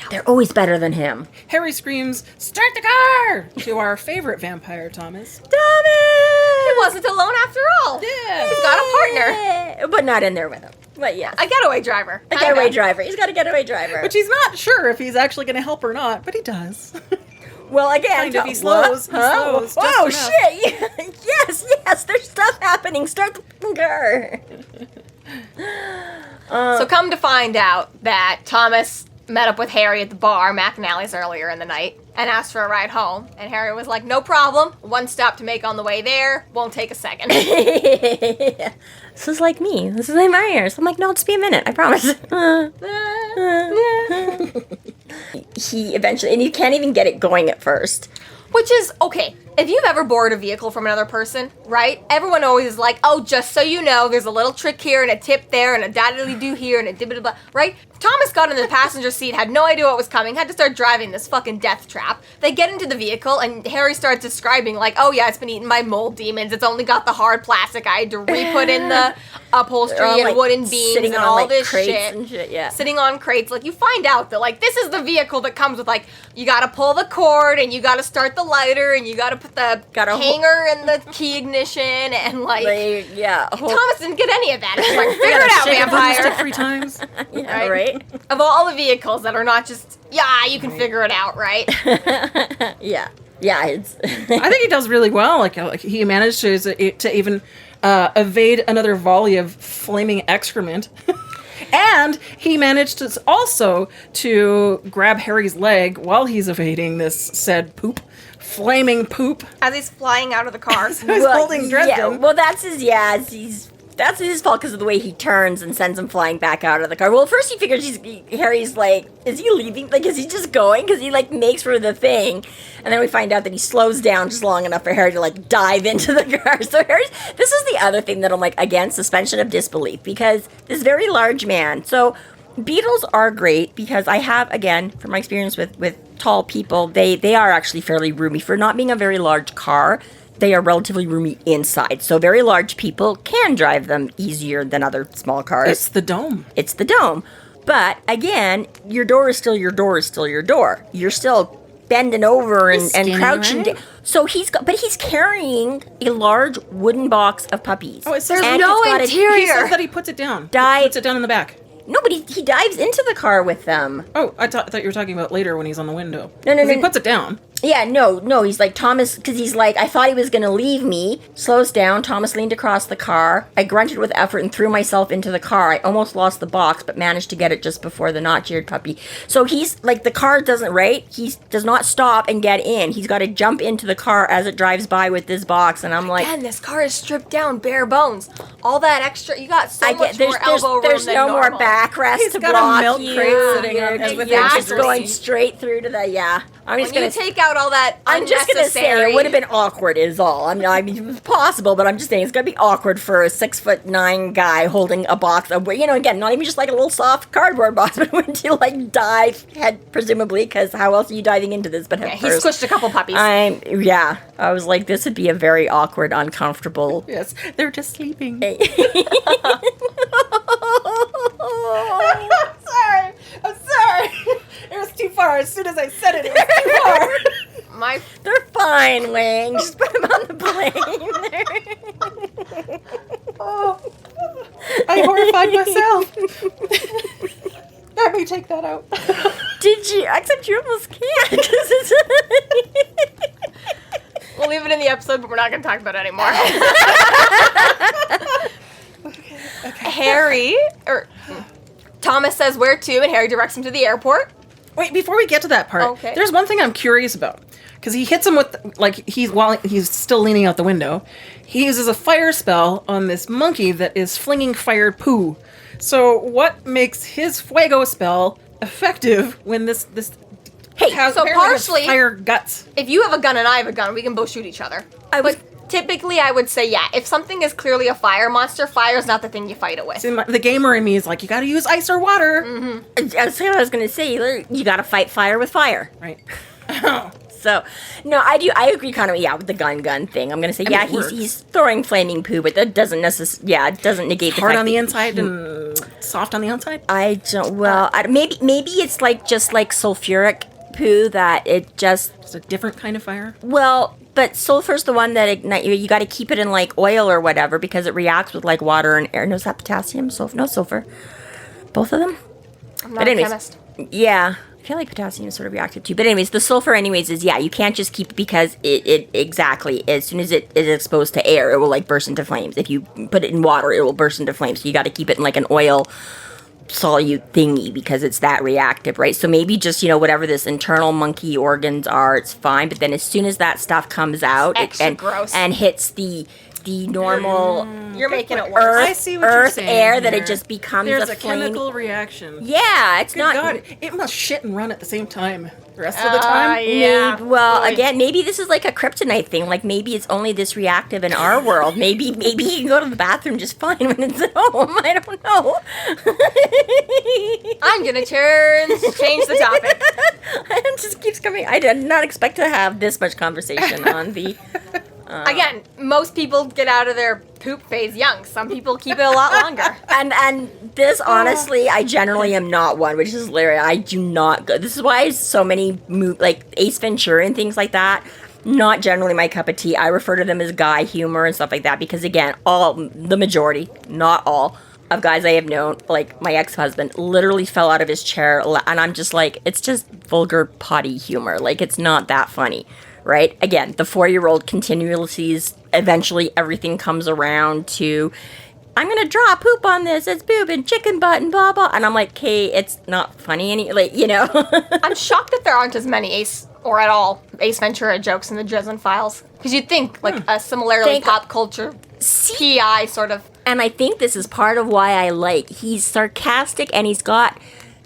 They're always better than him. Harry screams, "Start the car!" to our favorite vampire, Thomas. Thomas! He wasn't alone after all. Yeah. He's got a partner. But not in there with him. But yeah. A getaway driver. A getaway driver. He's got a getaway driver. Which he's not sure if he's actually going to help or not, but he does. Well, again, kind of, he slows. Oh, shit! Yes, there's stuff happening. Start the car. So come to find out that Thomas met up with Harry at the bar, McAnally's, earlier in the night, and asked for a ride home. And Harry was like, no problem. One stop to make on the way there. Won't take a second. This is like me. This is like my ears. I'm like, no, just be a minute. I promise. He eventually, and you can't even get it going at first. Which is, okay, if you've ever borrowed a vehicle from another person, right? Everyone always is like, oh, just so you know, there's a little trick here and a tip there and a daddly-do here and a dibbly-blah, right? Thomas got in the passenger seat, had no idea what was coming, had to start driving this fucking death trap. They get into the vehicle and Harry starts describing like, oh yeah, it's been eaten by mold demons, it's only got the hard plastic, I had to re-put in the upholstery and wooden beams and all this shit. And shit. Yeah. Sitting on crates. Like, you find out that, like, this is the vehicle that comes with, like, you gotta pull the cord and you gotta start the lighter and you gotta put the hanger in the key ignition and, like Thomas didn't get any of that. He's like, figure it out, vampire. 3 times. Yeah, right? Of all the vehicles that are not just, you can figure it out, right? Yeah, it's... I think he does really well. Like he managed to even evade another volley of flaming excrement. And he managed to also to grab Harry's leg while he's evading this said flaming poop. As he's flying out of the car. He's holding Dresden. Yeah, well, that's his fault because of the way he turns and sends him flying back out of the car. Well, first he figures Harry's like, is he leaving? Like, is he just going? Because he, like, makes for the thing. And then we find out that he slows down just long enough for Harry to, like, dive into the car. So this is the other thing that I'm like, again, suspension of disbelief. Because this very large man. So Beetles are great because I have, again, from my experience with tall people, they are actually fairly roomy. For not being a very large car, they are relatively roomy inside. So very large people can drive them easier than other small cars. It's the dome. But again, your door is still your door is still your door. You're still bending over and crouching. Right? So he's carrying a large wooden box of puppies. Oh, it says there's no interior. He says that he puts it down. He puts it down in the back. No, but he dives into the car with them. Oh, I thought you were talking about later when he's on the window. No. He puts it down. Yeah, no, he's like, Thomas, because he's like, I thought he was going to leave me. Slows down. Thomas leaned across the car. I grunted with effort and threw myself into the car. I almost lost the box, but managed to get it just before the not-cheered puppy. So he's, like, the car doesn't, right? He does not stop and get in. He's got to jump into the car as it drives by with this box, and I'm like... Again, this car is stripped down, bare bones. All that extra, you got so much more elbow room There's than no normal. more backrest He's to got block a milk you. crate sitting on with just going straight through to the, I'm just going to take out all that I'm just going to say it would have been awkward is all. I mean, it was possible, but I'm just saying it's going to be awkward for a 6'9" guy holding a box of, again, not even just like a little soft cardboard box, but when you like dive head, presumably, because how else are you diving into this? But he squished a couple puppies. I was like, this would be a very awkward, uncomfortable. Yes, they're just sleeping. I'm sorry. It was too far. As soon as I said it, it was too far. They're fine, Wing. Just put them on the plane. I horrified myself. Let me take that out. Did you? Except you almost can't. We'll leave it in the episode, but we're not going to talk about it anymore. Okay. Thomas says where to, and Harry directs him to the airport. Wait, before we get to that part, there's one thing I'm curious about. Because he hits him with, while he's still leaning out the window, he uses a fire spell on this monkey that is flinging fired poo. So what makes his fuego spell effective when this partially fire guts? If you have a gun and I have a gun, we can both shoot each other. typically I would say, yeah, if something is clearly a fire monster, fire is not the thing you fight it with. See, the gamer in me is like, you gotta use ice or water. Mm-hmm. That's what I was going to say. You got to fight fire with fire. Right. So, no, I agree kind of, with the gun thing. I'm going to say, he's throwing flaming poo, but that doesn't it doesn't negate the fact hard on the inside and soft on the outside? I don't, maybe it's like, just like sulfuric poo that it just... It's a different kind of fire? Well, but sulfur's the one that ignite you got to keep it in like oil or whatever because it reacts with like water and air. No, is that potassium? No, sulfur. Both of them? I'm not a chemist. Yeah. I feel like potassium is sort of reactive too. But anyways, the sulfur anyways is, you can't just keep it because it exactly, as soon as it is exposed to air, it will like burst into flames. If you put it in water, it will burst into flames. So you got to keep it in like an oil solute thingy because it's that reactive, right? So maybe just, whatever this internal monkey organs are, it's fine. But then as soon as that stuff comes out and hits the normal you're making it worse. I see what you're saying air here. that it just becomes There's a a chemical reaction. Yeah, it's Good not. God, it must shit and run at the same time. The rest of the time. Yeah. Again, maybe this is like a kryptonite thing. Like maybe it's only this reactive in our world. Maybe he can go to the bathroom just fine when it's at home. I don't know. I'm gonna change the topic. It just keeps coming. I did not expect to have this much conversation on the. Again, most people get out of their poop phase young. Some people keep it a lot longer. And this, honestly, I generally am not one, which is hilarious. I do not go. This is why so many, like Ace Ventura and things like that, not generally my cup of tea. I refer to them as guy humor and stuff like that because, again, the majority, not all, of guys I have known, like my ex-husband, literally fell out of his chair, and I'm just like, it's just vulgar potty humor. Like, it's not that funny. Right? Again, the 4-year-old continually sees, eventually everything comes around to, I'm going to draw poop on this, it's boob and chicken butt and blah, blah. And I'm like, okay, it's not funny I'm shocked that there aren't as many Ace Ventura jokes in the Dresden Files. Because you'd think, like, a similarly pop culture PI sort of. And I think this is part of why he's sarcastic and he's got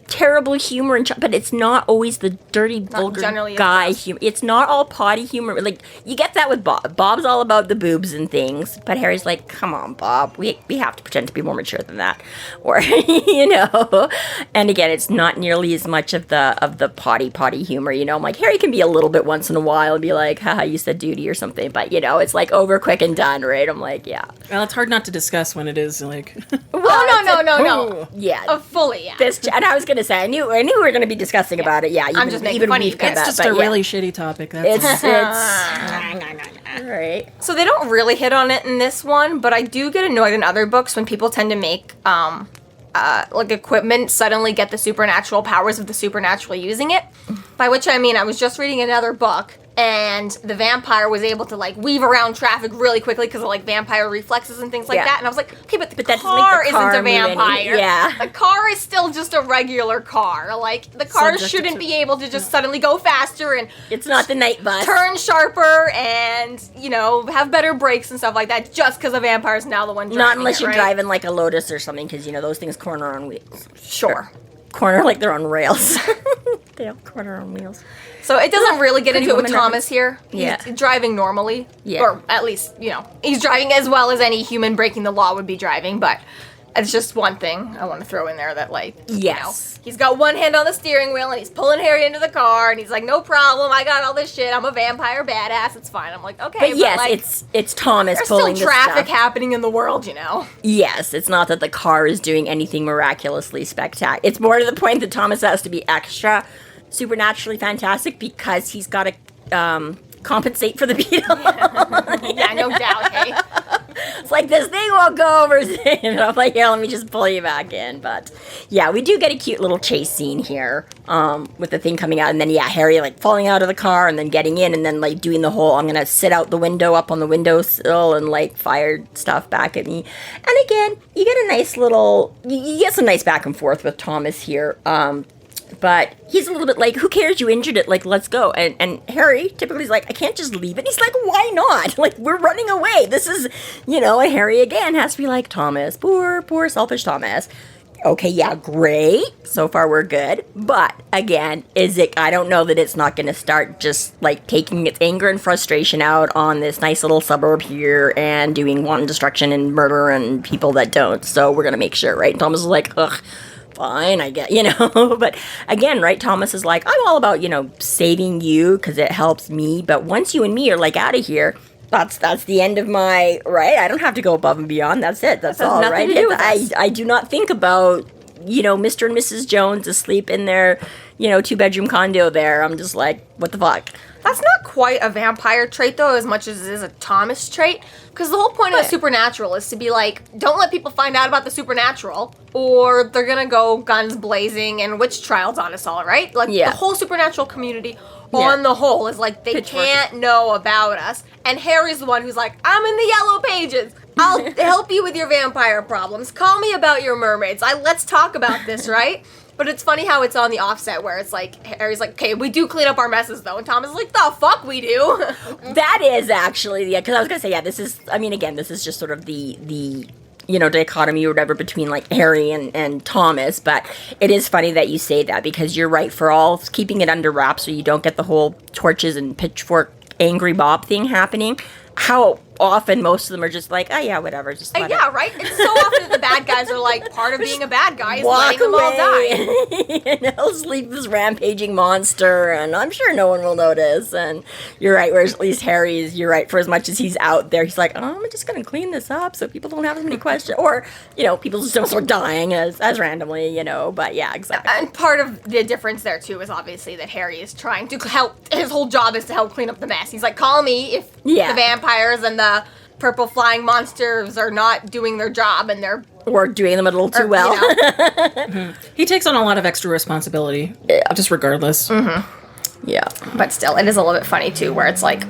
terrible humor, but it's not always the dirty, vulgar guy humor. It's not all potty humor. Like, you get that with Bob. Bob's all about the boobs and things, but Harry's like, come on, Bob. We have to pretend to be more mature than that. Or, And again, it's not nearly as much of the potty humor, I'm like, Harry can be a little bit once in a while and be like, haha, you said duty or something, but, it's like over quick and done, right? I'm like, yeah. Well, it's hard not to discuss when it is like... Well, no. Yeah. Fully, yeah. And I was going to say, I knew we were going to be discussing about it. Yeah, I'm just making fun of you. It's just a really shitty topic. It's right. So they don't really hit on it in this one, but I do get annoyed in other books when people tend to make like equipment suddenly get the supernatural powers of the supernatural using it. By which I mean, I was just reading another book, and the vampire was able to like weave around traffic really quickly because of like vampire reflexes and things like that. And I was like, okay, but the car isn't a vampire. Yeah. The car is still just a regular car. Like, the car shouldn't be able to just suddenly go faster and... It's not the night bus. Turn sharper and, have better brakes and stuff like that just because a vampire is now the one driving Not unless you're right? driving like a Lotus or something because, those things corner on wheels. Sure. Corner like they're on rails. They don't corner on wheels. So it doesn't really get into it with Thomas here. Yeah. He's driving normally. Yeah. Or at least, he's driving as well as any human breaking the law would be driving, but it's just one thing I want to throw in there that, like, he's got one hand on the steering wheel and he's pulling Harry into the car and he's like, no problem, I got all this shit, I'm a vampire badass, it's fine. I'm like, okay, but yes, like, it's Thomas pulling there's still traffic happening in the world, Yes, it's not that the car is doing anything miraculously spectacular. It's more to the point that Thomas has to be extra supernaturally fantastic because he's got to compensate for the beetle. Yeah, no doubt, hey. It's like, this thing won't go over. And I'm like, yeah, let me just pull you back in. But yeah, we do get a cute little chase scene here with the thing coming out. And then, Harry like falling out of the car and then getting in and then like doing the whole, I'm going to sit out the window up on the windowsill and like fire stuff back at me. And again, you get a nice little, you get some nice back and forth with Thomas here. But he's a little bit like, who cares, you injured it, like, let's go. And Harry typically is like, I can't just leave it. He's like, why not? Like, we're running away. This is, and Harry again has to be like, Thomas, poor selfish Thomas. Okay, yeah, great. So far we're good. But again, I don't know that it's not going to start just like taking its anger and frustration out on this nice little suburb here and doing wanton destruction and murder and people that don't. So we're going to make sure, right? And Thomas is like, ugh, fine, I get, But again, right, Thomas is like, I'm all about, saving you because it helps me. But once you and me are like out of here, that's the end of my, right? I don't have to go above and beyond. That's it. That's all, right? I do not think about, Mr. and Mrs. Jones asleep in their, 2-bedroom condo there. I'm just like, what the fuck? That's not quite a vampire trait, though, as much as it is a Thomas trait. Because the whole point of the supernatural is to be like, don't let people find out about the supernatural, or they're gonna go guns blazing and witch trials on us all, right? Like, the whole supernatural community, on the whole, is like, they can't know about us. And Harry's the one who's like, I'm in the yellow pages. I'll help you with your vampire problems. Call me about your mermaids. Let's talk about this, right? But it's funny how it's on the offset where it's like, Harry's like, okay, we do clean up our messes though. And Thomas is like, the fuck we do? That is actually, because I was going to say, this is just sort of the dichotomy or whatever between like Harry and Thomas. But it is funny that you say that because you're right, for all keeping it under wraps so you don't get the whole torches and pitchfork angry Bob thing happening. How often most of them are just like, oh yeah, whatever, just let it. Right? It's so often that the bad guys are like, part of being a bad guy is letting them all die. And he'll sleep this rampaging monster, and I'm sure no one will notice. And you're right, whereas at least Harry's, you're right, for as much as he's out there, he's like, oh, I'm just going to clean this up so people don't have as many questions. Or, people just don't start dying as randomly, but yeah, exactly. And part of the difference there, too, is obviously that Harry is trying to help, his whole job is to help clean up the mess. He's like, call me if the vampires and the purple flying monsters are not doing their job and they're... Or doing them a little too well. He takes on a lot of extra responsibility, just regardless. Mm-hmm. Yeah. But still, it is a little bit funny, too, where it's like,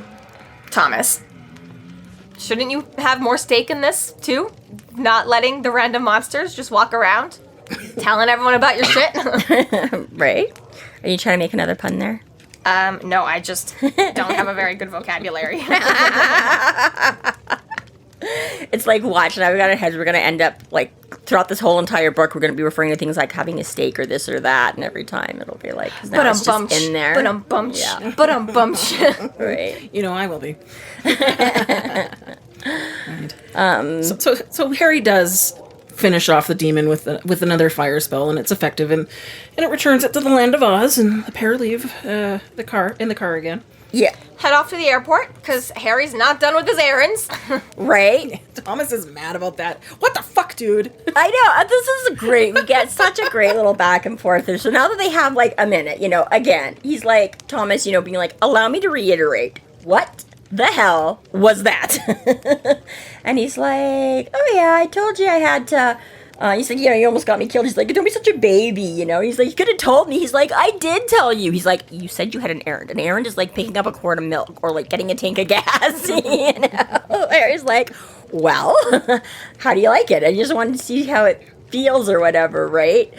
Thomas, shouldn't you have more stake in this, too? Not letting the random monsters just walk around, telling everyone about your shit? Right? Are you trying to make another pun there? No, I just don't have a very good vocabulary. It's like, watch, now we've got our heads, we're going to end up, like, throughout this whole entire book, we're going to be referring to things like having a steak or this or that, and every time it'll be like, because now it's just in there. But-um-bumch. Yeah. But-um-bumch. Right. I will be. Right. So Harry does finish off the demon with another fire spell, and it's effective, and it returns it to the land of Oz, and the pair leave the car again. Yeah. Head off to the airport, because Harry's not done with his errands. Right? Thomas is mad about that. What the fuck, dude? I know. This is great. We get such a great little back and forth there. So now that they have, like, a minute, again, he's like, Thomas, being like, allow me to reiterate. What the hell was that? And he's like, oh yeah, I told you I had to... he's like, you almost got me killed. He's like, don't be such a baby, He's like, you could have told me. He's like, I did tell you. He's like, you said you had an errand. An errand is like picking up a quart of milk or like getting a tank of gas, Harry's like, well, how do you like it? I just wanted to see how it feels or whatever, right?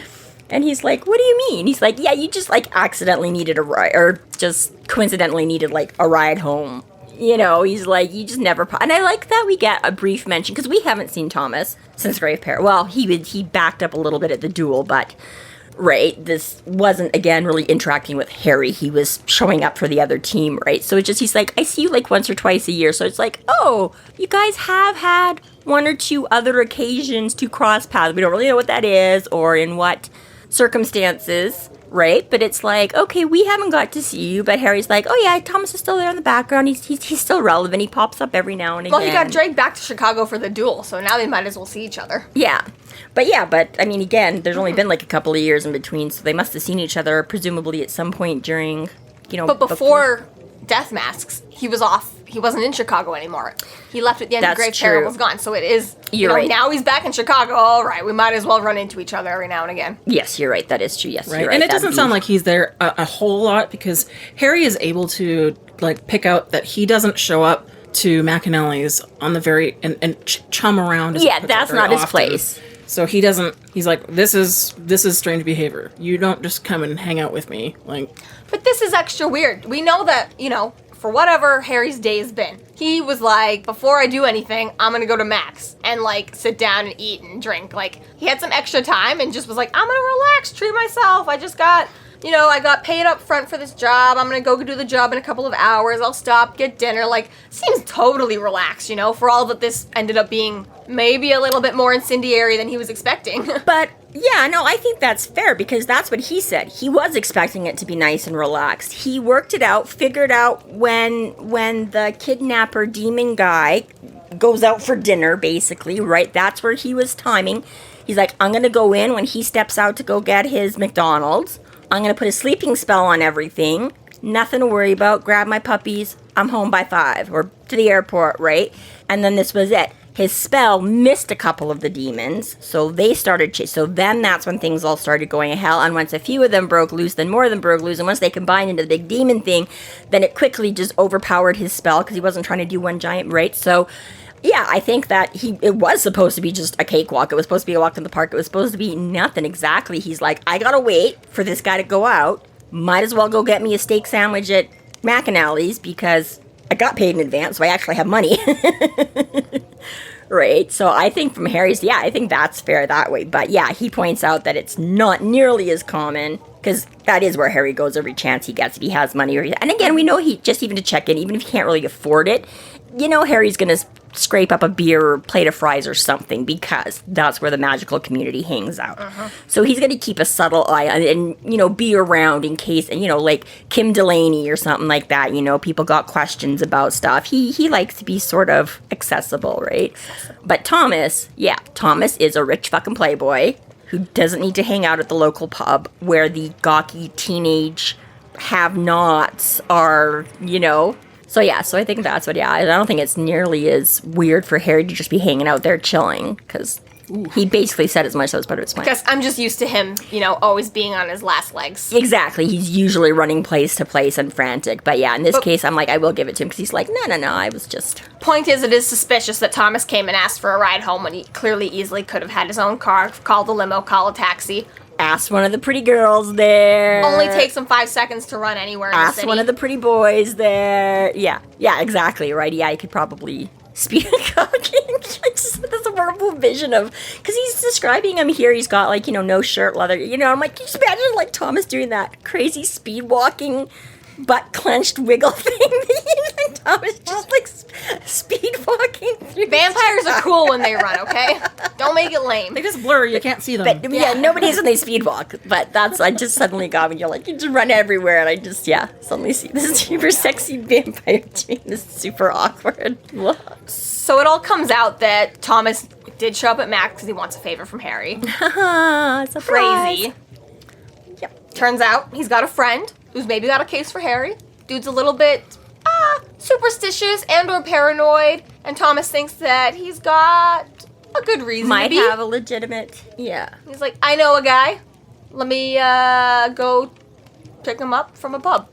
And he's like, what do you mean? He's like, yeah, you just like accidentally needed a ride, or just coincidentally needed like a ride home. He's like, you just never... And I like that we get a brief mention, because we haven't seen Thomas since Grave Peril. Well, he backed up a little bit at the duel, but, right, this wasn't, again, really interacting with Harry. He was showing up for the other team, right? So it's just, he's like, I see you, like, once or twice a year. So it's like, oh, you guys have had one or two other occasions to cross paths. We don't really know what that is, or in what circumstances... Right, but it's like, okay, we haven't got to see you, but Harry's like, oh yeah, Thomas is still there in the background. He's still relevant. He pops up every now and again. Well, he got dragged back to Chicago for the duel, so now they might as well see each other. Yeah, but I mean, again, there's only been like a couple of years in between, so they must have seen each other presumably at some point during, But before Death Masks, he was off. He wasn't in Chicago anymore. He left at the end of Grave Peril, was gone. So it is, you're right. Now he's back in Chicago. All right, we might as well run into each other every now and again. Yes, you're right. That is true. Yes, right. You're right. And it doesn't sound like he's there a whole lot, because Harry is able to like pick out that he doesn't show up to McAnally's on the very and chum around. Yeah, that's not his place. So he doesn't. He's like, this is strange behavior. You don't just come and hang out with me, like. But this is extra weird. We know that for whatever Harry's day has been, he was like, before I do anything, I'm gonna go to Mac's and, like, sit down and eat and drink. Like, he had some extra time and just was like, I'm gonna relax, treat myself. I just got, I got paid up front for this job. I'm gonna go do the job in a couple of hours. I'll stop, get dinner. Like, seems totally relaxed, for all that this ended up being maybe a little bit more incendiary than he was expecting. But, yeah, no, I think that's fair because that's what he said. He was expecting it to be nice and relaxed. He worked it out, figured out when the kidnapper demon guy goes out for dinner, basically, right? That's where he was timing. He's like, I'm gonna go in when he steps out to go get his McDonald's. I'm going to put a sleeping spell on everything. Nothing to worry about. Grab my puppies. I'm home by 5 or to the airport, right? And then this was it. His spell missed a couple of the demons, so they started so then that's when things all started going to hell, and once a few of them broke loose, then more of them broke loose, and once they combined into the big demon thing, then it quickly just overpowered his spell because he wasn't trying to do one giant, right? So yeah, I think that it was supposed to be just a cakewalk. It was supposed to be a walk in the park. It was supposed to be nothing exactly. He's like, I gotta wait for this guy to go out. Might as well go get me a steak sandwich at McAnally's because I got paid in advance, so I actually have money. Right? So I think from Harry's, I think that's fair that way. But yeah, he points out that it's not nearly as common because that is where Harry goes every chance he gets if he has money. And again, we know he, just even to check in, even if he can't really afford it, Harry's going to scrape up a beer or plate of fries or something because that's where the magical community hangs out. So he's going to keep a subtle eye on it and, be around in case, and, like Kim Delaney or something like that, people got questions about stuff. He likes to be sort of accessible, right? But Thomas is a rich fucking playboy who doesn't need to hang out at the local pub where the gawky teenage have-nots are, So I think that's what, I don't think it's nearly as weird for Harry to just be hanging out there chilling, because he basically said as much as part of his plan. Because I'm just used to him, always being on his last legs. Exactly. He's usually running place to place and frantic. But yeah, in this case, I'm like, I will give it to him, because he's like, no, I was just... Point is, it is suspicious that Thomas came and asked for a ride home when he clearly easily could have had his own car, called a limo, call a taxi. Asked one of the pretty girls there. Only takes him 5 seconds to run anywhere in the city. Asked one of the pretty boys there. Yeah, exactly, right? Yeah, you could probably speak that's a horrible vision of, because he's describing him here, he's got no shirt, leather, I'm like, can you just imagine Thomas doing that crazy speed walking, butt clenched wiggle thing? Thomas just speed walking through. Vampires are cool when they run, okay? Don't make it lame. They just blur, you can't see them. But, nobody's when they speed walk. But I just suddenly got when you're like, you just run everywhere, and I just, suddenly see this super sexy vampire doing this super awkward. So it all comes out that Thomas did show up at Mac because he wants a favor from Harry. Surprise. Crazy. Yep. Turns out he's got a friend who's maybe got a case for Harry. Dude's a little bit superstitious and or paranoid, and Thomas thinks that he's got a good reason Might to be. have a legitimate, He's like, I know a guy. Let me go pick him up from a pub.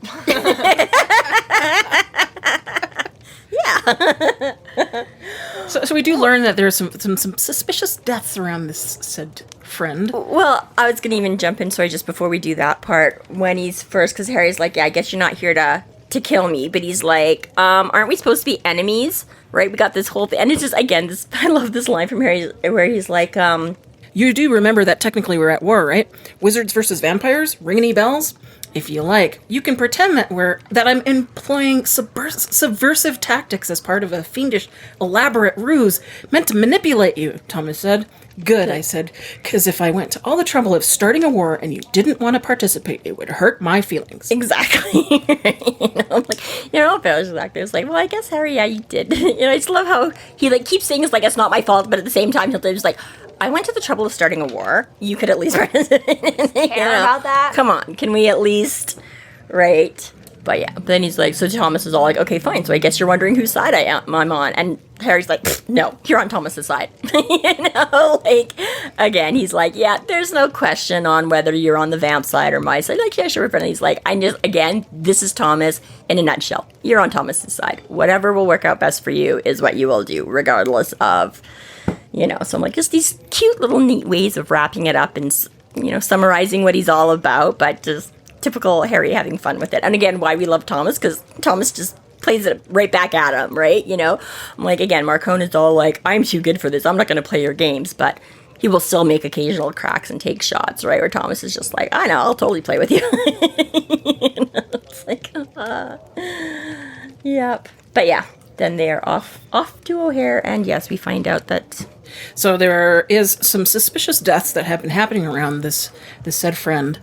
So we do learn that there's some suspicious deaths around this said friend. Well, I was going to even jump in, sorry, just before we do that part, when he's first, because Harry's like, I guess you're not here to kill me, but he's like, aren't we supposed to be enemies? Right? We got this whole thing, and it's just, again, I love this line from Harry, where he's like, You do remember that technically we're at war, right? Wizards versus vampires? Ring any bells? If you like, you can pretend that I'm employing subversive tactics as part of a fiendish, elaborate ruse meant to manipulate you, Thomas said. Good, I said, because if I went to all the trouble of starting a war and you didn't want to participate, it would hurt my feelings. Exactly. I'm like, exactly. It's like, well, I guess, Harry, you did. I just love how he, keeps saying it's like, it's not my fault, but at the same time, he'll just I went to the trouble of starting a war. You could at least care about that. Come on, can we at least, right? But yeah, then he's like, so Thomas is all like, okay, fine. So I guess you're wondering whose side I'm on. And Harry's like, no, you're on Thomas's side. Again, he's like, yeah, there's no question on whether you're on the vamp side or my side. Yeah, sure, friend. He's like, this is Thomas in a nutshell. You're on Thomas's side. Whatever will work out best for you is what you will do, regardless of. So I'm like, just these cute little neat ways of wrapping it up and, summarizing what he's all about, but just typical Harry having fun with it. And again, why we love Thomas, because Thomas just plays it right back at him, right? You know, I'm like, again, Marcona's all like, I'm too good for this. I'm not going to play your games, but he will still make occasional cracks and take shots, right? Where Thomas is just like, I know, I'll totally play with you. You know, it's like, yep. But yeah, then they're off to O'Hare, and yes, we find out that. So there is some suspicious deaths that have been happening around this said friend.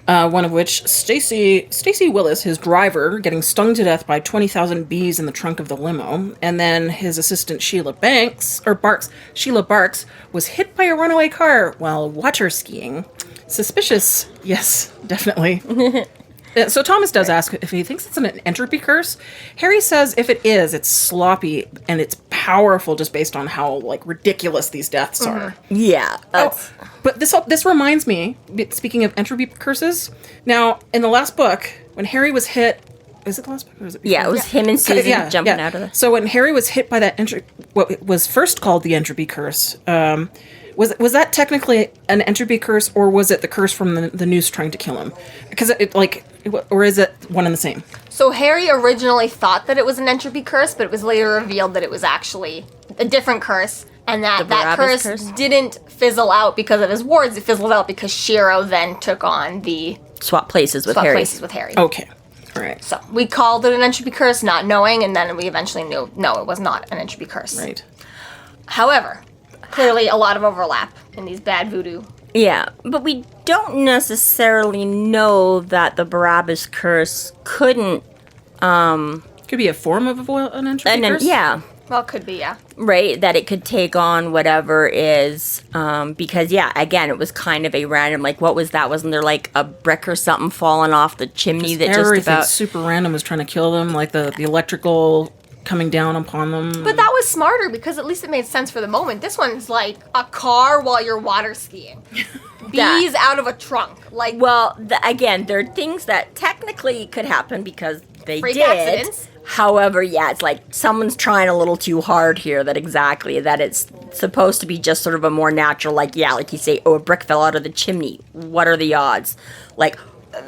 One of which, Stacy Willis, his driver, getting stung to death by 20,000 bees in the trunk of the limo. And then his assistant, Sheila Barks, was hit by a runaway car while water skiing. Suspicious, yes, definitely. So Thomas does ask if he thinks it's an entropy curse. Harry says if it is, it's sloppy and it's powerful just based on how like ridiculous these deaths are. Yeah. But this reminds me, speaking of entropy curses, now in the last book, when Harry was hit, is it the last book? Or was it before? Yeah, it was him and Susan jumping out of the... So when Harry was hit by that what was first called the entropy curse, was that technically an entropy curse, or was it the curse from the noose trying to kill him? Because or is it one and the same? So Harry originally thought that it was an entropy curse, but it was later revealed that it was actually a different curse, and that curse didn't fizzle out because of his wards. It fizzled out because Shiro then took on the swap places with Harry. Okay. All right. So we called it an entropy curse, not knowing, and then we eventually knew, no, it was not an entropy curse. Right. However, clearly a lot of overlap in these bad voodoo. Yeah, but we don't necessarily know that the Barabbas curse couldn't... Could be a form of an entropy curse? Yeah. Well, it could be, yeah. Right, that it could take on whatever is, because, yeah, again, it was kind of a random, like, what was that? Wasn't there, like, a brick or something falling off the chimney that just everything about... super random was trying to kill them, like the electrical coming down upon them. But that was smarter because at least it made sense for the moment. This one's like a car while you're water skiing. Bees out of a trunk. Like, well, again, there are things that technically could happen because they freak did. Accidents. However, yeah, it's like someone's trying a little too hard here that it's supposed to be just sort of a more natural, like, yeah, like you say, oh, a brick fell out of the chimney. What are the odds? Like,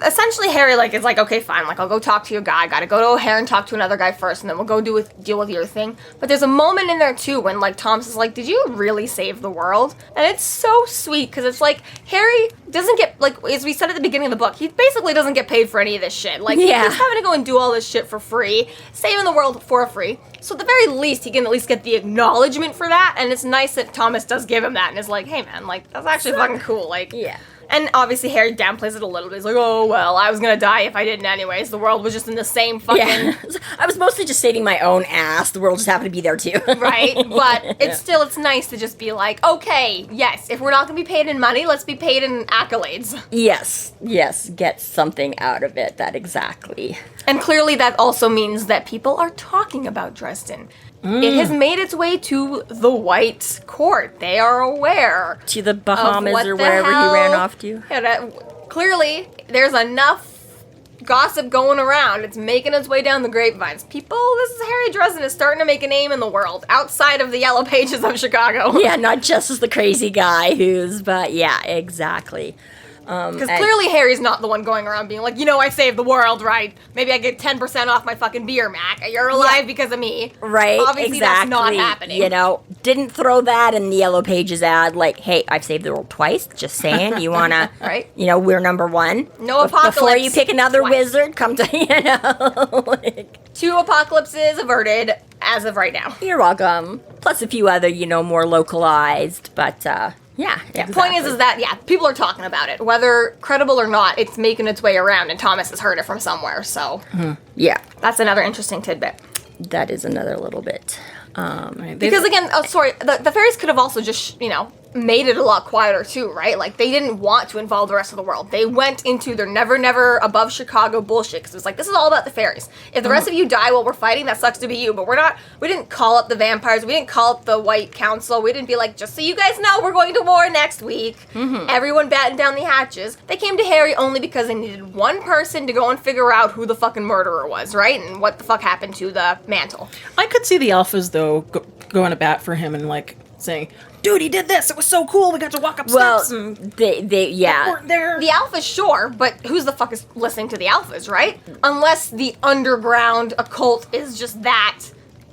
essentially Harry is like, okay, fine, like, I'll go talk to your guy. I gotta go to O'Hare and talk to another guy first, and then we'll go deal with your thing. But there's a moment in there too when like Thomas is like, did you really save the world? And it's so sweet because it's like Harry doesn't get, like, as we said at the beginning of the book, he basically doesn't get paid for any of this shit. Like, yeah. He's having to go and do all this shit for free, saving the world for free. So at the very least, he can at least get the acknowledgement for that, and it's nice that Thomas does give him that and is like, hey man, like, that's actually fucking cool. Like, yeah. And obviously Harry downplays it a little bit. He's like, oh, well, I was gonna die if I didn't anyways. The world was just in the same fucking... Yeah. I was mostly just saving my own ass. The world just happened to be there too. Right? But it's nice to just be like, okay, yes, if we're not gonna be paid in money, let's be paid in accolades. Yes, get something out of it, that exactly. And clearly that also means that people are talking about Dresden. It has made its way to the White Court. They are aware. To the Bahamas or wherever he ran off to. Yeah, clearly, there's enough gossip going around. It's making its way down the grapevines. This is Harry Dresden is starting to make a name in the world outside of the Yellow Pages of Chicago. Yeah, not just as the crazy guy but yeah, exactly. Because clearly Harry's not the one going around being like, I saved the world, right? Maybe I get 10% off my fucking beer, Mac. You're alive because of me. Right, obviously exactly. That's not happening. Didn't throw that in the Yellow Pages ad, like, hey, I've saved the world twice, just saying, you wanna, right? We're number one. No apocalypse. Before you pick another wizard, come to, 2 apocalypses averted as of right now. You're welcome. Plus a few other, more localized, but, yeah, exactly. Point is that, people are talking about it. Whether credible or not, it's making its way around, and Thomas has heard it from somewhere, so... Mm-hmm. Yeah. That's another interesting tidbit. That is another little bit. Because, again, the fairies could have also just, made it a lot quieter, too, right? Like, they didn't want to involve the rest of the world. They went into their never above Chicago bullshit, because it was like, this is all about the fairies. If the rest of you die while we're fighting, that sucks to be you, but we didn't call up the vampires, we didn't call up the White Council, we didn't be like, just so you guys know, we're going to war next week. Mm-hmm. Everyone battened down the hatches. They came to Harry only because they needed one person to go and figure out who the fucking murderer was, right? And what the fuck happened to the mantle. I could see the alphas, though, going to bat for him and, like, saying, dude, he did this. It was so cool. We got to walk up steps. And they weren't there. The alphas, sure, but who's the fuck is listening to the alphas, right? Unless the underground occult is just that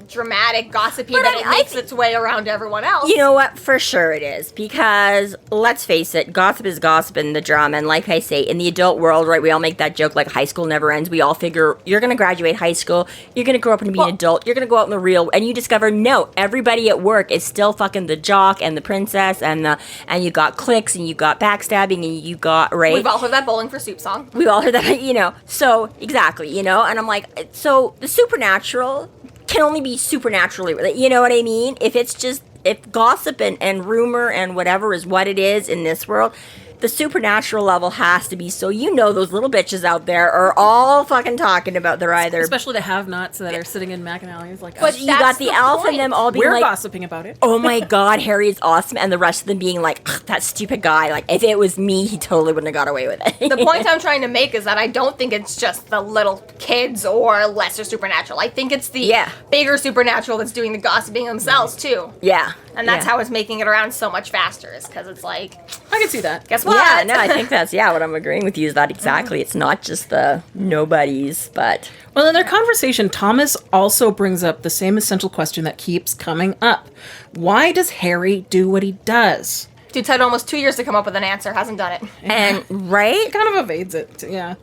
dramatic, gossipy, But that I it mean, makes its way around to everyone else. You know what? For sure it is. Because, let's face it, gossip is gossip in the drama. And like I say, in the adult world, right, we all make that joke like high school never ends. We all figure you're going to graduate high school, you're going to grow up and be an adult, you're going to go out in the real, and you discover, no, everybody at work is still fucking the jock and the princess, and you got cliques, and you got backstabbing, and you got, right? We've all heard that Bowling for Soup song. We've all heard that, So, exactly, and I'm like, so the supernatural can only be supernaturally, you know what I mean? If gossip and rumor and whatever is what it is in this world, the supernatural level has to be, so those little bitches out there are all fucking talking about they're either... Especially the have-nots that are sitting in McAnally's like, but you got the alpha and them all being we're like... gossiping about it. Oh my god, Harry is awesome, and the rest of them being like, that stupid guy, like, if it was me, he totally wouldn't have got away with it. The point I'm trying to make is that I don't think it's just the little kids or lesser supernatural. I think it's the bigger supernatural that's doing the gossiping themselves, too. Yeah. And that's how it's making it around so much faster, is because it's like... I can see that. Guess what? Yeah, no, I think that's, what I'm agreeing with you is that exactly. It's not just the nobodies, but... Well, in their conversation, Thomas also brings up the same essential question that keeps coming up. Why does Harry do what he does? Dude's had almost 2 years to come up with an answer, hasn't done it. And, right? Kind of evades it, yeah.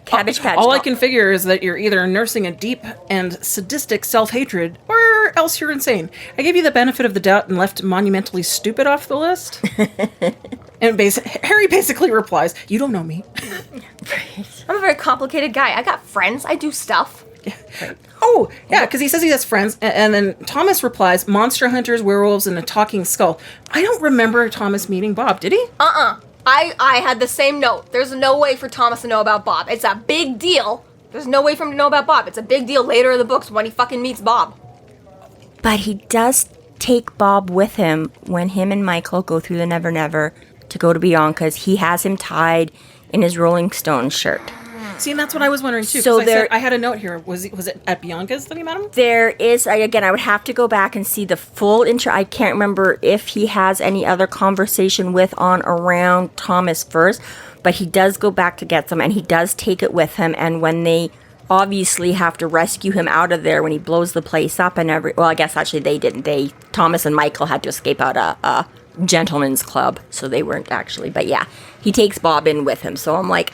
Cabbage Patch. All I can figure is that you're either nursing a deep and sadistic self-hatred, or else you're insane. I gave you the benefit of the doubt and left monumentally stupid off the list. And Harry basically replies, you don't know me. I'm a very complicated guy. I got friends. I do stuff. Right. Oh, yeah, because he says he has friends, and then Thomas replies, monster hunters, werewolves, and a talking skull. I don't remember Thomas meeting Bob, did he? I had the same note. There's no way for Thomas to know about Bob. It's a big deal. There's no way for him to know about Bob. It's a big deal later in the books when he fucking meets Bob. But he does take Bob with him when him and Michael go through the Never Never to go to Bianca's. He has him tied in his Rolling Stones shirt. See, and that's what I was wondering, too. So I had a note here. Was it at Bianca's that he met him? There is, I would have to go back and see the full intro. I can't remember if he has any other conversation with on around Thomas first, but he does go back to get some, and he does take it with him, and when they obviously have to rescue him out of there when he blows the place up and well, I guess actually they didn't. Thomas and Michael had to escape out a gentleman's club, so they weren't actually, but yeah, he takes Bob in with him, so I'm like,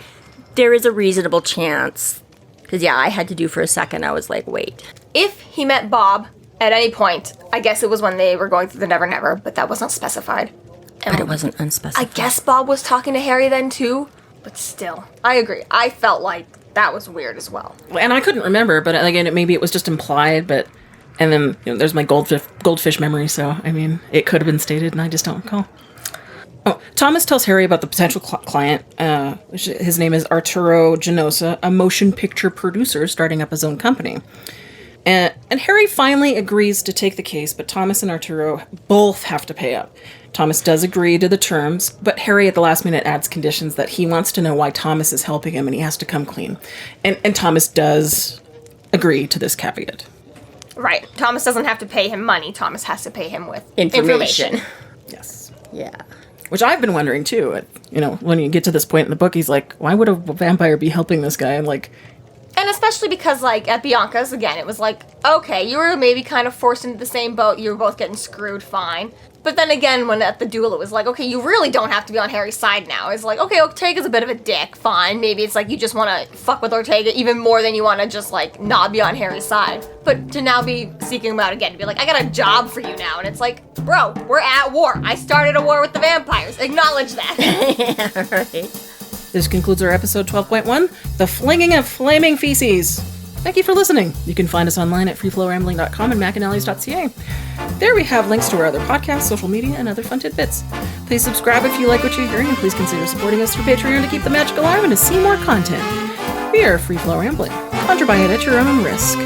there is a reasonable chance. Because, I had to do for a second. I was like, wait. If he met Bob at any point, I guess it was when they were going through the Never Never, but that wasn't specified. But it wasn't unspecified. I guess Bob was talking to Harry then, too. But still, I agree. I felt like that was weird as well. And I couldn't remember, but again, maybe it was just implied, but... And then, there's my goldfish memory, so, I mean, it could have been stated, and I just don't recall. Oh, Thomas tells Harry about the potential client. His name is Arturo Genosa, a motion picture producer starting up his own company. And Harry finally agrees to take the case, but Thomas and Arturo both have to pay up. Thomas does agree to the terms, but Harry at the last minute adds conditions that he wants to know why Thomas is helping him and he has to come clean. And Thomas does agree to this caveat. Right. Thomas doesn't have to pay him money. Thomas has to pay him with information. Yes. Yeah. Which I've been wondering, too. When you get to this point in the book, he's like, why would a vampire be helping this guy? And especially because, at Bianca's, again, it was like, okay, you were maybe kind of forced into the same boat. You were both getting screwed, fine. But then again, when at the duel, it was like, okay, you really don't have to be on Harry's side now. It's like, okay, Ortega's a bit of a dick, fine. Maybe it's like you just want to fuck with Ortega even more than you want to just, not be on Harry's side. But to now be seeking him out again, to be like, I got a job for you now. And it's like, bro, we're at war. I started a war with the vampires. Acknowledge that. Yeah, right. This concludes our episode 12.1, The Flinging of Flaming Feces. Thank you for listening. You can find us online at freeflowrambling.com and McAnallys.ca. There we have links to our other podcasts, social media, and other fun tidbits. Please subscribe if you like what you're hearing, and please consider supporting us through Patreon to keep the magic alive and to see more content. We are Free Flow Rambling. Conjure by it at your own risk.